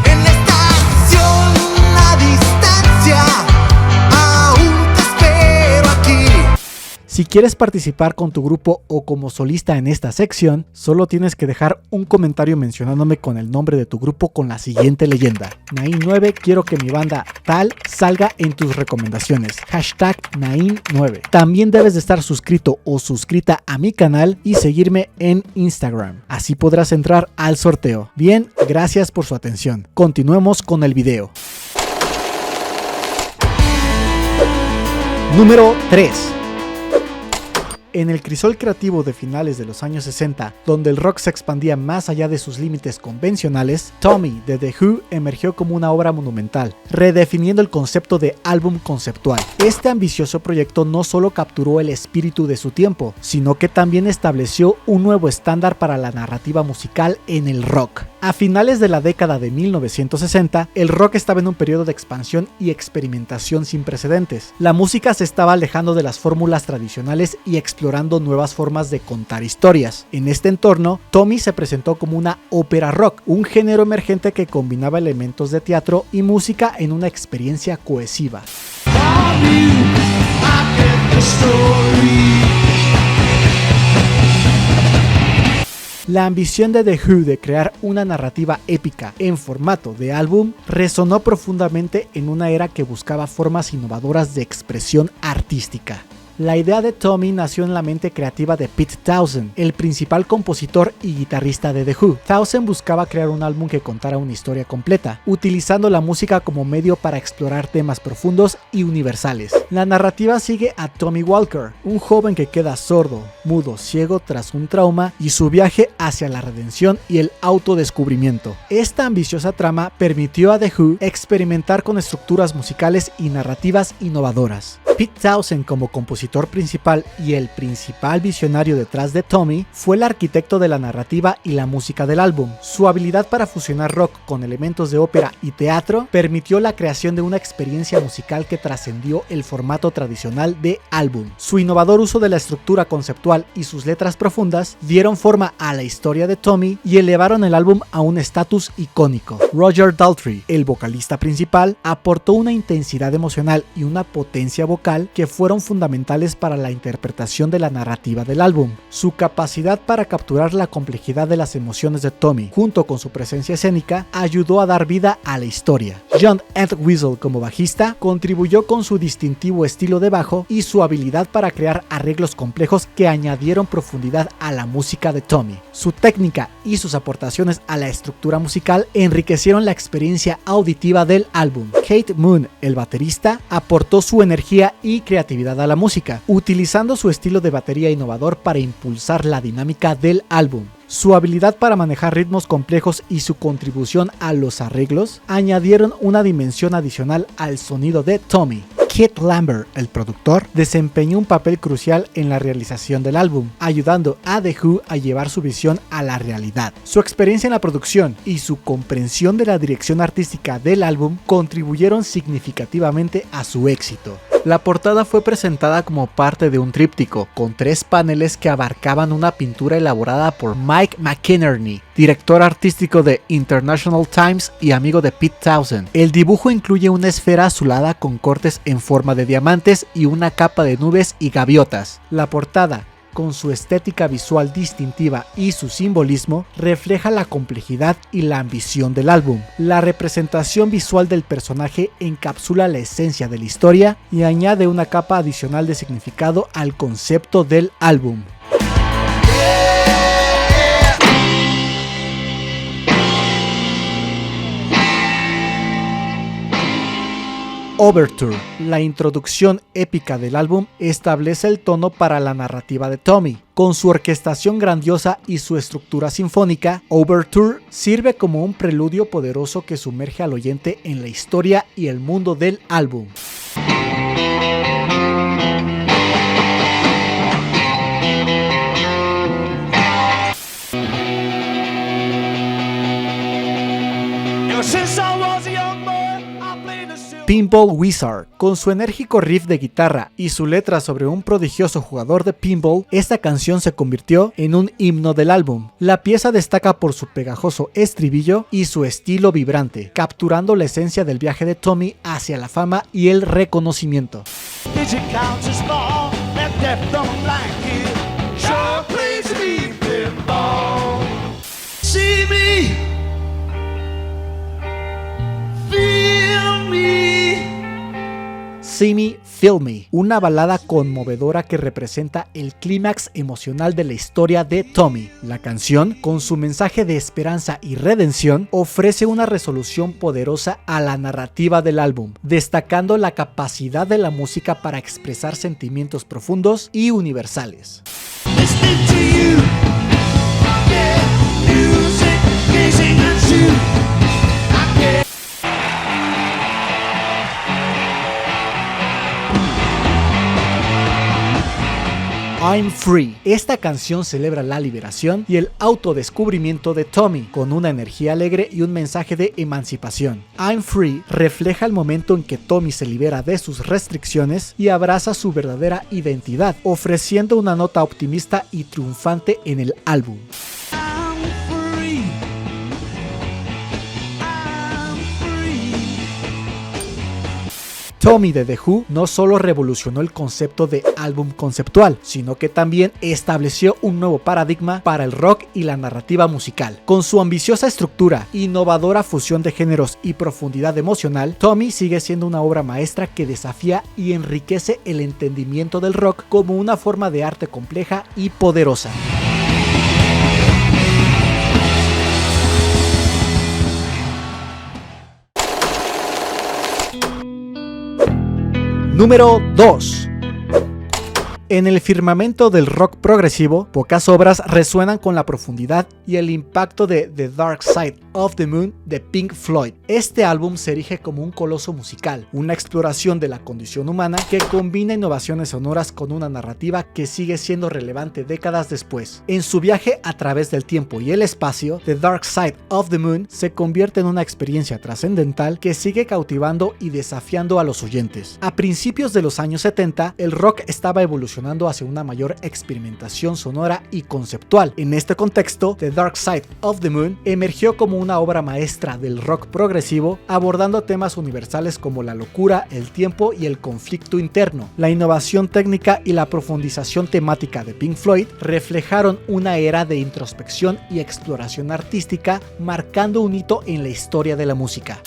en esta acción a distancia? Aún te espero aquí. Si quieres participar con tu grupo o como solista en esta sección, solo tienes que dejar un comentario mencionándome con el nombre de tu grupo con la siguiente leyenda: Nain9, quiero que mi banda tal salga en tus recomendaciones. Hashtag Nain9. También debes de estar suscrito o suscrita a mi canal y seguirme en Instagram. Así podrás entrar al sorteo. Bien, gracias por su atención. Continuemos con el video. Número 3. En el crisol creativo de finales de los años 60, donde el rock se expandía más allá de sus límites convencionales, Tommy de The Who emergió como una obra monumental, redefiniendo el concepto de álbum conceptual. Este ambicioso proyecto no solo capturó el espíritu de su tiempo, sino que también estableció un nuevo estándar para la narrativa musical en el rock. A finales de la década de 1960, el rock estaba en un periodo de expansión y experimentación sin precedentes. La música se estaba alejando de las fórmulas tradicionales y explorando nuevas formas de contar historias. En este entorno, Tommy se presentó como una ópera rock, un género emergente que combinaba elementos de teatro y música en una experiencia cohesiva. La ambición de The Who de crear una narrativa épica en formato de álbum resonó profundamente en una era que buscaba formas innovadoras de expresión artística. La idea de Tommy nació en la mente creativa de Pete Townshend, el principal compositor y guitarrista de The Who. Townshend buscaba crear un álbum que contara una historia completa, utilizando la música como medio para explorar temas profundos y universales. La narrativa sigue a Tommy Walker, un joven que queda sordo, mudo, ciego tras un trauma y su viaje hacia la redención y el autodescubrimiento. Esta ambiciosa trama permitió a The Who experimentar con estructuras musicales y narrativas innovadoras. Pete Townshend como compositor principal y el principal visionario detrás de Tommy fue el arquitecto de la narrativa y la música del álbum. Su habilidad para fusionar rock con elementos de ópera y teatro permitió la creación de una experiencia musical que trascendió el formato tradicional de álbum. Su innovador uso de la estructura conceptual y sus letras profundas dieron forma a la historia de Tommy y elevaron el álbum a un estatus icónico. Roger Daltrey, el vocalista principal, aportó una intensidad emocional y una potencia vocal que fueron fundamentales para la interpretación de la narrativa del álbum. Su capacidad para capturar la complejidad de las emociones de Tommy, junto con su presencia escénica, ayudó a dar vida a la historia. John Entwistle como bajista contribuyó con su distintivo estilo de bajo y su habilidad para crear arreglos complejos que añadieron profundidad a la música de Tommy. Su técnica y sus aportaciones a la estructura musical enriquecieron la experiencia auditiva del álbum. Keith Moon, el baterista, aportó su energía y creatividad a la música, utilizando su estilo de batería innovador para impulsar la dinámica del álbum. Su habilidad para manejar ritmos complejos y su contribución a los arreglos añadieron una dimensión adicional al sonido de Tommy. Keith Lambert, el productor, desempeñó un papel crucial en la realización del álbum, ayudando a The Who a llevar su visión a la realidad. Su experiencia en la producción y su comprensión de la dirección artística del álbum contribuyeron significativamente a su éxito. La portada fue presentada como parte de un tríptico, con 3 paneles que abarcaban una pintura elaborada por Mike McInerney, director artístico de International Times y amigo de Pete Townshend. El dibujo incluye una esfera azulada con cortes en forma de diamantes y una capa de nubes y gaviotas. La portada, con su estética visual distintiva y su simbolismo, refleja la complejidad y la ambición del álbum. La representación visual del personaje encapsula la esencia de la historia y añade una capa adicional de significado al concepto del álbum. Overture, la introducción épica del álbum, establece el tono para la narrativa de Tommy. Con su orquestación grandiosa y su estructura sinfónica, Overture sirve como un preludio poderoso que sumerge al oyente en la historia y el mundo del álbum. Pinball Wizard, con su enérgico riff de guitarra y su letra sobre un prodigioso jugador de pinball, esta canción se convirtió en un himno del álbum. La pieza destaca por su pegajoso estribillo y su estilo vibrante, capturando la esencia del viaje de Tommy hacia la fama y el reconocimiento. See Me, Feel Me, una balada conmovedora que representa el clímax emocional de la historia de Tommy. La canción, con su mensaje de esperanza y redención, ofrece una resolución poderosa a la narrativa del álbum, destacando la capacidad de la música para expresar sentimientos profundos y universales. I'm Free. Esta canción celebra la liberación y el autodescubrimiento de Tommy, con una energía alegre y un mensaje de emancipación. I'm Free refleja el momento en que Tommy se libera de sus restricciones y abraza su verdadera identidad, ofreciendo una nota optimista y triunfante en el álbum. Tommy de The Who no solo revolucionó el concepto de álbum conceptual, sino que también estableció un nuevo paradigma para el rock y la narrativa musical. Con su ambiciosa estructura, innovadora fusión de géneros y profundidad emocional, Tommy sigue siendo una obra maestra que desafía y enriquece el entendimiento del rock como una forma de arte compleja y poderosa. Número 2. En el firmamento del rock progresivo, pocas obras resuenan con la profundidad y el impacto de The Dark Side of the Moon de Pink Floyd. Este álbum se erige como un coloso musical, una exploración de la condición humana que combina innovaciones sonoras con una narrativa que sigue siendo relevante décadas después. En su viaje a través del tiempo y el espacio, The Dark Side of the Moon se convierte en una experiencia trascendental que sigue cautivando y desafiando a los oyentes. A principios de los años 70, el rock estaba evolucionando hacia una mayor experimentación sonora y conceptual. En este contexto, The Dark Side of the Moon emergió como una obra maestra del rock progresivo, abordando temas universales como la locura, el tiempo y el conflicto interno. La innovación técnica y la profundización temática de Pink Floyd reflejaron una era de introspección y exploración artística, marcando un hito en la historia de la música.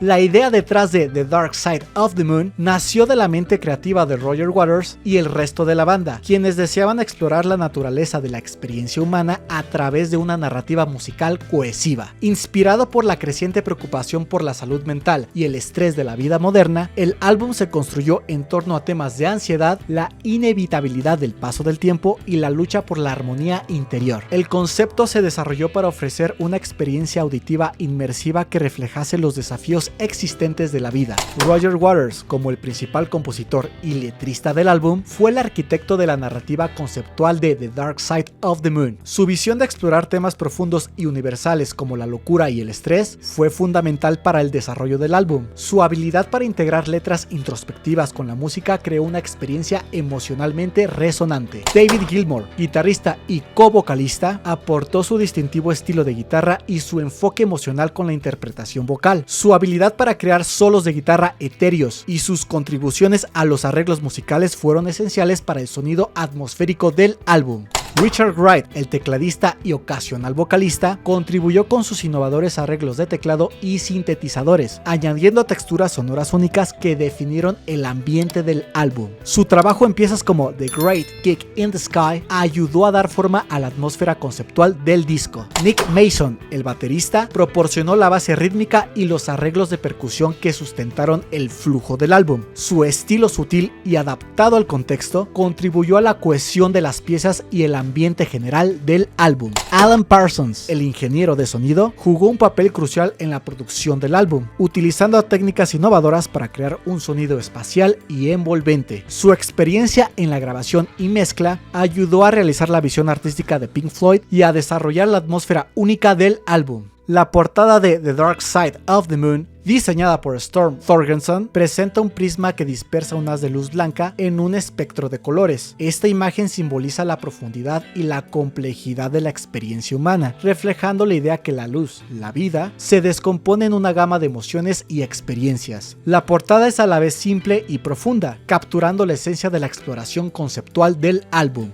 La idea detrás de The Dark Side of the Moon nació de la mente creativa de Roger Waters y el resto de la banda, quienes deseaban explorar la naturaleza de la experiencia humana a través de una narrativa musical cohesiva. Inspirado por la creciente preocupación por la salud mental y el estrés de la vida moderna, el álbum se construyó en torno a temas de ansiedad, la inevitabilidad del paso del tiempo y la lucha por la armonía interior. El concepto se desarrolló para ofrecer una experiencia auditiva inmersiva que reflejase los desafíos existentes de la vida. Roger Waters, como el principal compositor y letrista del álbum, fue el arquitecto de la narrativa conceptual de The Dark Side of the Moon. Su visión de explorar temas profundos y universales como la locura y el estrés fue fundamental para el desarrollo del álbum. Su habilidad para integrar letras introspectivas con la música creó una experiencia emocionalmente resonante. David Gilmour, guitarrista y co-vocalista, aportó su distintivo estilo de guitarra y su enfoque emocional con la interpretación vocal. Su habilidad para crear solos de guitarra etéreos y sus contribuciones a los arreglos musicales fueron esenciales para el sonido atmosférico del álbum. Richard Wright, el tecladista y ocasional vocalista, contribuyó con sus innovadores arreglos de teclado y sintetizadores, añadiendo texturas sonoras únicas que definieron el ambiente del álbum. Su trabajo en piezas como The Great Kick in the Sky ayudó a dar forma a la atmósfera conceptual del disco. Nick Mason, el baterista, proporcionó la base rítmica y los arreglos de percusión que sustentaron el flujo del álbum. Su estilo sutil y adaptado al contexto contribuyó a la cohesión de las piezas y el ambiente general del álbum. Alan Parsons, el ingeniero de sonido, jugó un papel crucial en la producción del álbum, utilizando técnicas innovadoras para crear un sonido espacial y envolvente. Su experiencia en la grabación y mezcla ayudó a realizar la visión artística de Pink Floyd y a desarrollar la atmósfera única del álbum. La portada de The Dark Side of the Moon, diseñada por Storm Thorgerson, presenta un prisma que dispersa un haz de luz blanca en un espectro de colores. Esta imagen simboliza la profundidad y la complejidad de la experiencia humana, reflejando la idea que la luz, la vida, se descompone en una gama de emociones y experiencias. La portada es a la vez simple y profunda, capturando la esencia de la exploración conceptual del álbum.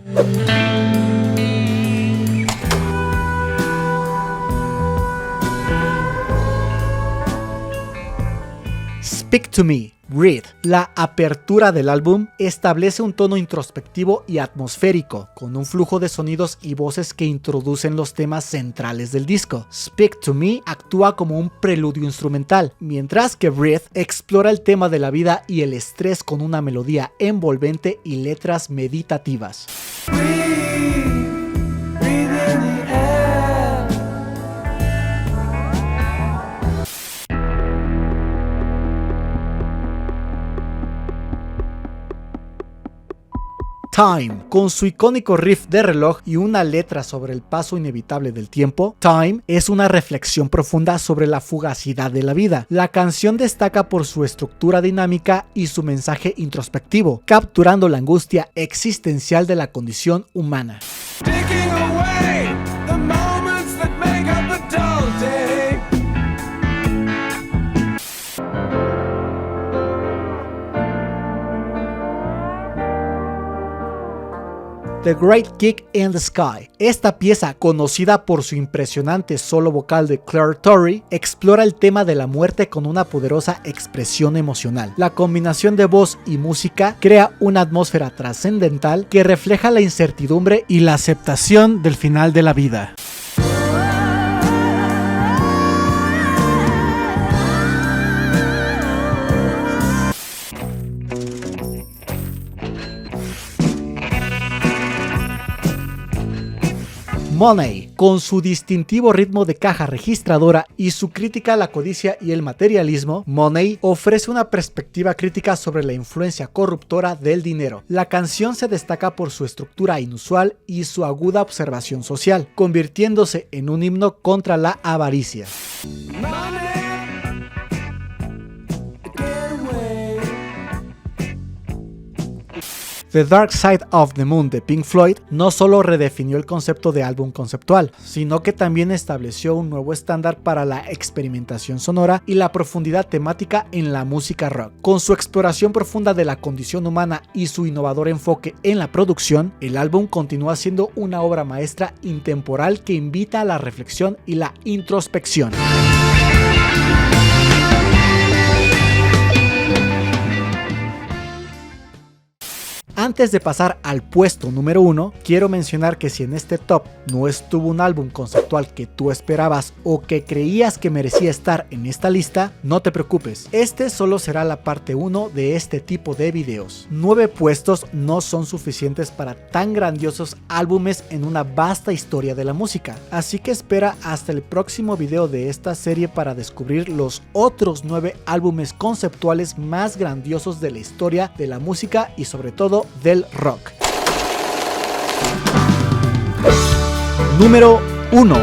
Speak to Me, Breathe. La apertura del álbum establece un tono introspectivo y atmosférico, con un flujo de sonidos y voces que introducen los temas centrales del disco. Speak to Me actúa como un preludio instrumental, mientras que Breathe explora el tema de la vida y el estrés con una melodía envolvente y letras meditativas. Time, con su icónico riff de reloj y una letra sobre el paso inevitable del tiempo, Time es una reflexión profunda sobre la fugacidad de la vida. La canción destaca por su estructura dinámica y su mensaje introspectivo, capturando la angustia existencial de la condición humana. Taking away the moment The Great Kick in the Sky. Esta pieza, conocida por su impresionante solo vocal de Claire Torrey, explora el tema de la muerte con una poderosa expresión emocional. La combinación de voz y música crea una atmósfera trascendental que refleja la incertidumbre y la aceptación del final de la vida. Money, con su distintivo ritmo de caja registradora y su crítica a la codicia y el materialismo, Money ofrece una perspectiva crítica sobre la influencia corruptora del dinero. La canción se destaca por su estructura inusual y su aguda observación social, convirtiéndose en un himno contra la avaricia. The Dark Side of the Moon de Pink Floyd no solo redefinió el concepto de álbum conceptual, sino que también estableció un nuevo estándar para la experimentación sonora y la profundidad temática en la música rock. Con su exploración profunda de la condición humana y su innovador enfoque en la producción, el álbum continúa siendo una obra maestra intemporal que invita a la reflexión y la introspección. Antes de pasar al puesto número 1, quiero mencionar que si en este top no estuvo un álbum conceptual que tú esperabas o que creías que merecía estar en esta lista, no te preocupes, este solo será la parte 1 de este tipo de videos. 9 puestos no son suficientes para tan grandiosos álbumes en una vasta historia de la música, así que espera hasta el próximo video de esta serie para descubrir los otros 9 álbumes conceptuales más grandiosos de la historia de la música y sobre todo del rock. Número 1.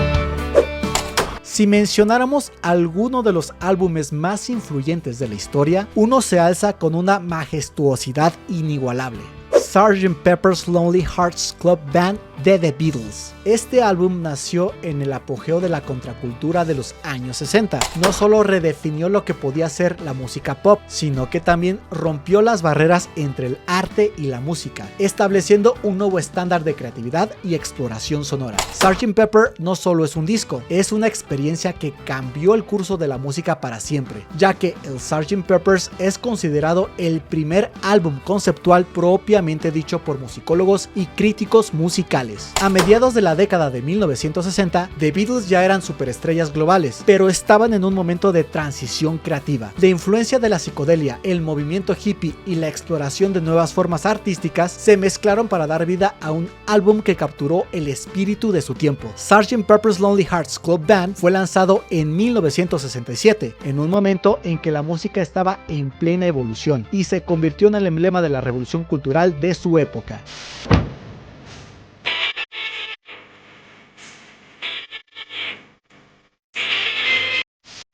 Si mencionáramos alguno de los álbumes más influyentes de la historia, uno se alza con una majestuosidad inigualable: Sgt. Pepper's Lonely Hearts Club Band de The Beatles. Este álbum nació en el apogeo de la contracultura de los años 60. No solo redefinió lo que podía ser la música pop, sino que también rompió las barreras entre el arte y la música, estableciendo un nuevo estándar de creatividad y exploración sonora. Sgt. Pepper no solo es un disco, es una experiencia que cambió el curso de la música para siempre, ya que el Sgt. Pepper's es considerado el primer álbum conceptual propiamente dicho por musicólogos y críticos musicales. A mediados de la década de 1960, The Beatles ya eran superestrellas globales, pero estaban en un momento de transición creativa. La influencia de la psicodelia, el movimiento hippie y la exploración de nuevas formas artísticas se mezclaron para dar vida a un álbum que capturó el espíritu de su tiempo. Sgt. Pepper's Lonely Hearts Club Band fue lanzado en 1967, en un momento en que la música estaba en plena evolución y se convirtió en el emblema de la revolución cultural de su época.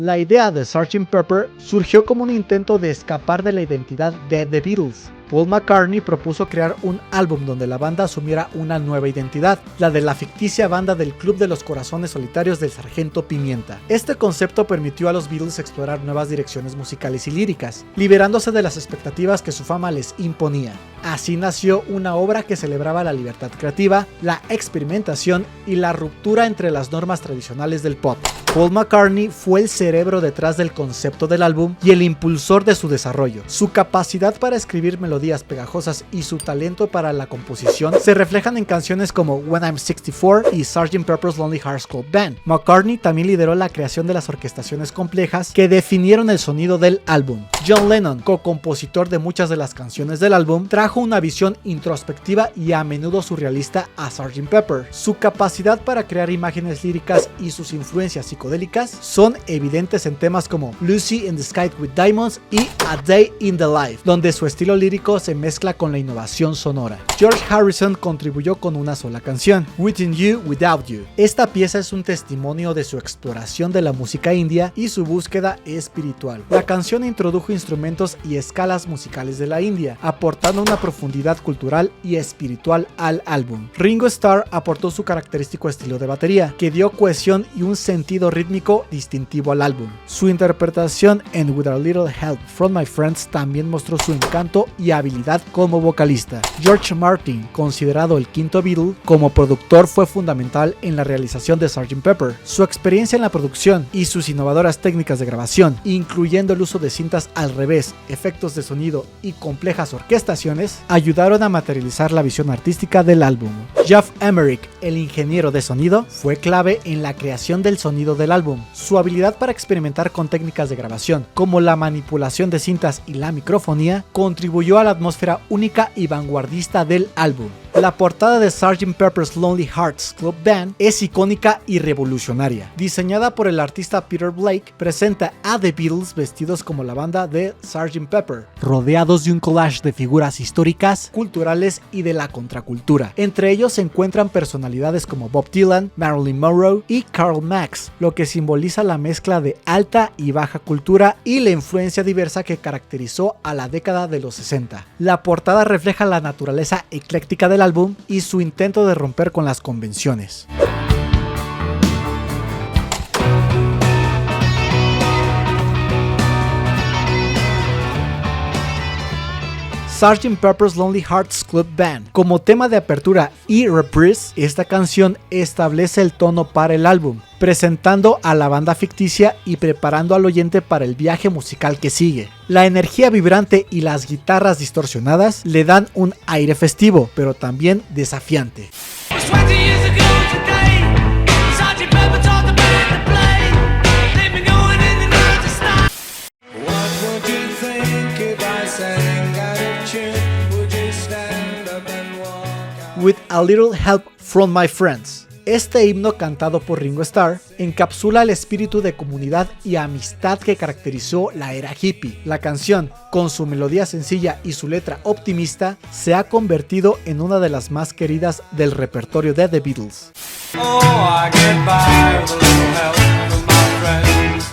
La idea de Sgt. Pepper surgió como un intento de escapar de la identidad de The Beatles. Paul McCartney propuso crear un álbum donde la banda asumiera una nueva identidad, la de la ficticia banda del Club de los Corazones Solitarios del Sargento Pimienta. Este concepto permitió a los Beatles explorar nuevas direcciones musicales y líricas, liberándose de las expectativas que su fama les imponía. Así nació una obra que celebraba la libertad creativa, la experimentación y la ruptura entre las normas tradicionales del pop. Paul McCartney fue el cerebro detrás del concepto del álbum y el impulsor de su desarrollo. Su capacidad para escribir melodías pegajosas y su talento para la composición se reflejan en canciones como When I'm 64 y Sgt. Pepper's Lonely Hearts Club Band. McCartney también lideró la creación de las orquestaciones complejas que definieron el sonido del álbum. John Lennon, co-compositor de muchas de las canciones del álbum, trajo una visión introspectiva y a menudo surrealista a Sgt. Pepper. Su capacidad para crear imágenes líricas y sus influencias psicodélicas son evidentes en temas como Lucy in the Sky with Diamonds y A Day in the Life, donde su estilo lírico se mezcla con la innovación sonora. George Harrison contribuyó con una sola canción, Within You Without You. Esta pieza es un testimonio de su exploración de la música india y su búsqueda espiritual. La canción introdujo instrumentos y escalas musicales de la India, aportando una profundidad cultural y espiritual al álbum. Ringo Starr aportó su característico estilo de batería, que dio cohesión y un sentido rítmico distintivo al álbum. Su interpretación en With a Little Help from My Friends también mostró su encanto y habilidad como vocalista. George Martin, considerado el quinto Beatle, como productor fue fundamental en la realización de Sgt. Pepper. Su experiencia en la producción y sus innovadoras técnicas de grabación, incluyendo el uso de cintas al revés, efectos de sonido y complejas orquestaciones, ayudaron a materializar la visión artística del álbum. Geoff Emerick, el ingeniero de sonido, fue clave en la creación del sonido del álbum. Su habilidad para experimentar con técnicas de grabación, como la manipulación de cintas y la microfonía, contribuyó a la atmósfera única y vanguardista del álbum. La portada de Sgt. Pepper's Lonely Hearts Club Band es icónica y revolucionaria. Diseñada por el artista Peter Blake, presenta a The Beatles vestidos como la banda de Sgt. Pepper, rodeados de un collage de figuras históricas, culturales y de la contracultura. Entre ellos se encuentran personalidades como Bob Dylan, Marilyn Monroe y Karl Marx, lo que simboliza la mezcla de alta y baja cultura y la influencia diversa que caracterizó a la década de los 60. La portada refleja la naturaleza ecléctica del álbum y su intento de romper con las convenciones. Sgt. Pepper's Lonely Hearts Club Band. Como tema de apertura y reprise, esta canción establece el tono para el álbum, presentando a la banda ficticia y preparando al oyente para el viaje musical que sigue. La energía vibrante y las guitarras distorsionadas le dan un aire festivo, pero también desafiante. With a Little Help from My Friends. Este himno cantado por Ringo Starr encapsula el espíritu de comunidad y amistad que caracterizó la era hippie. La canción, con su melodía sencilla y su letra optimista, se ha convertido en una de las más queridas del repertorio de The Beatles. Oh, I get by with a little help from my friends.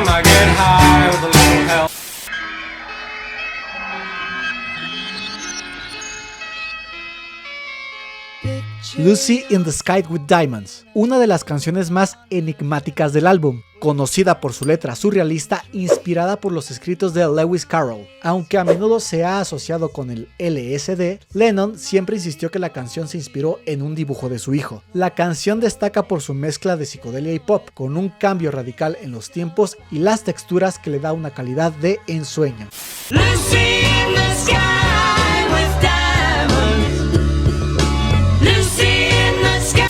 I get high with a little help. Lucy in the Sky with Diamonds, una de las canciones más enigmáticas del álbum, conocida por su letra surrealista inspirada por los escritos de Lewis Carroll. Aunque a menudo se ha asociado con el LSD, Lennon siempre insistió que la canción se inspiró en un dibujo de su hijo. La canción destaca por su mezcla de psicodelia y pop, con un cambio radical en los tiempos y las texturas que le da una calidad de ensueño. Lucy in the sky with diamonds. Lucy in the sky.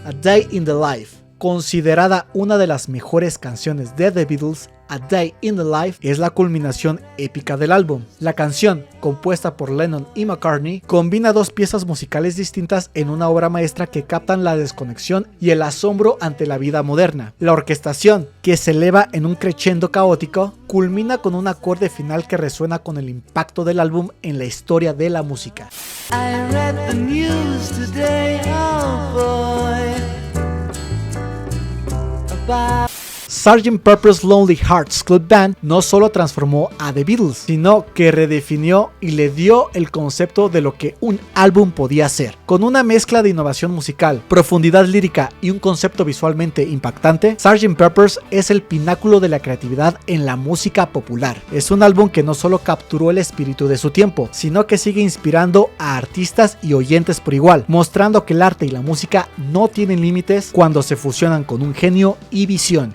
A Day in the Life, considerada una de las mejores canciones de The Beatles, A Day in the Life es la culminación épica del álbum. La canción, compuesta por Lennon y McCartney, combina dos piezas musicales distintas en una obra maestra que captan la desconexión y el asombro ante la vida moderna. La orquestación, que se eleva en un crescendo caótico, culmina con un acorde final que resuena con el impacto del álbum en la historia de la música. I read the news today, oh boy, about Sgt. Pepper's Lonely Hearts Club Band no solo transformó a The Beatles, sino que redefinió y le dio el concepto de lo que un álbum podía ser. Con una mezcla de innovación musical, profundidad lírica y un concepto visualmente impactante, Sgt. Pepper's es el pináculo de la creatividad en la música popular. Es un álbum que no solo capturó el espíritu de su tiempo, sino que sigue inspirando a artistas y oyentes por igual, mostrando que el arte y la música no tienen límites cuando se fusionan con un genio y visión.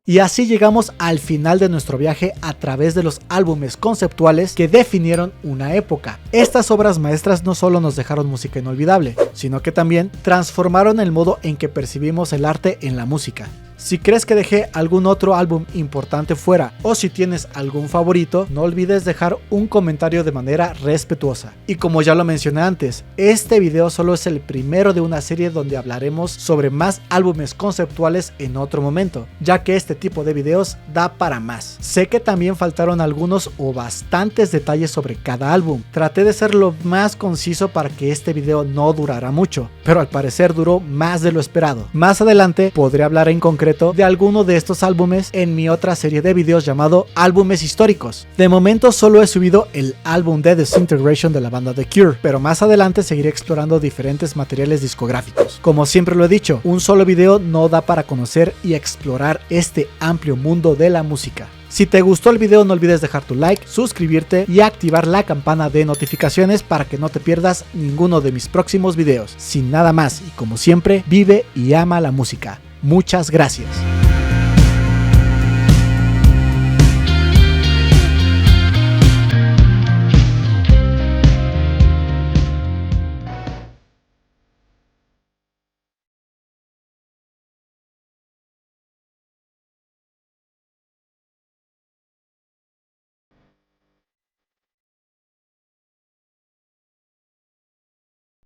Y así llegamos al final de nuestro viaje a través de los álbumes conceptuales que definieron una época. Estas obras maestras no solo nos dejaron música inolvidable, sino que también transformaron el modo en que percibimos el arte en la música. Si crees que dejé algún otro álbum importante fuera o si tienes algún favorito, no olvides dejar un comentario de manera respetuosa. Y como ya lo mencioné antes, este video solo es el primero de una serie donde hablaremos sobre más álbumes conceptuales en otro momento, ya que este tipo de videos da para más. Sé que también faltaron algunos o bastantes detalles sobre cada álbum. Traté de ser lo más conciso para que este video no durara mucho, pero al parecer duró más de lo esperado. Más adelante podré hablar en concreto de alguno de estos álbumes en mi otra serie de videos llamado Álbumes Históricos. De momento solo he subido el álbum de Disintegration de la banda The Cure, pero más adelante seguiré explorando diferentes materiales discográficos. Como siempre lo he dicho, un solo video no da para conocer y explorar este amplio mundo de la música. Si te gustó el video, no olvides dejar tu like, suscribirte y activar la campana de notificaciones para que no te pierdas ninguno de mis próximos videos. Sin nada más y como siempre, vive y ama la música. Muchas gracias.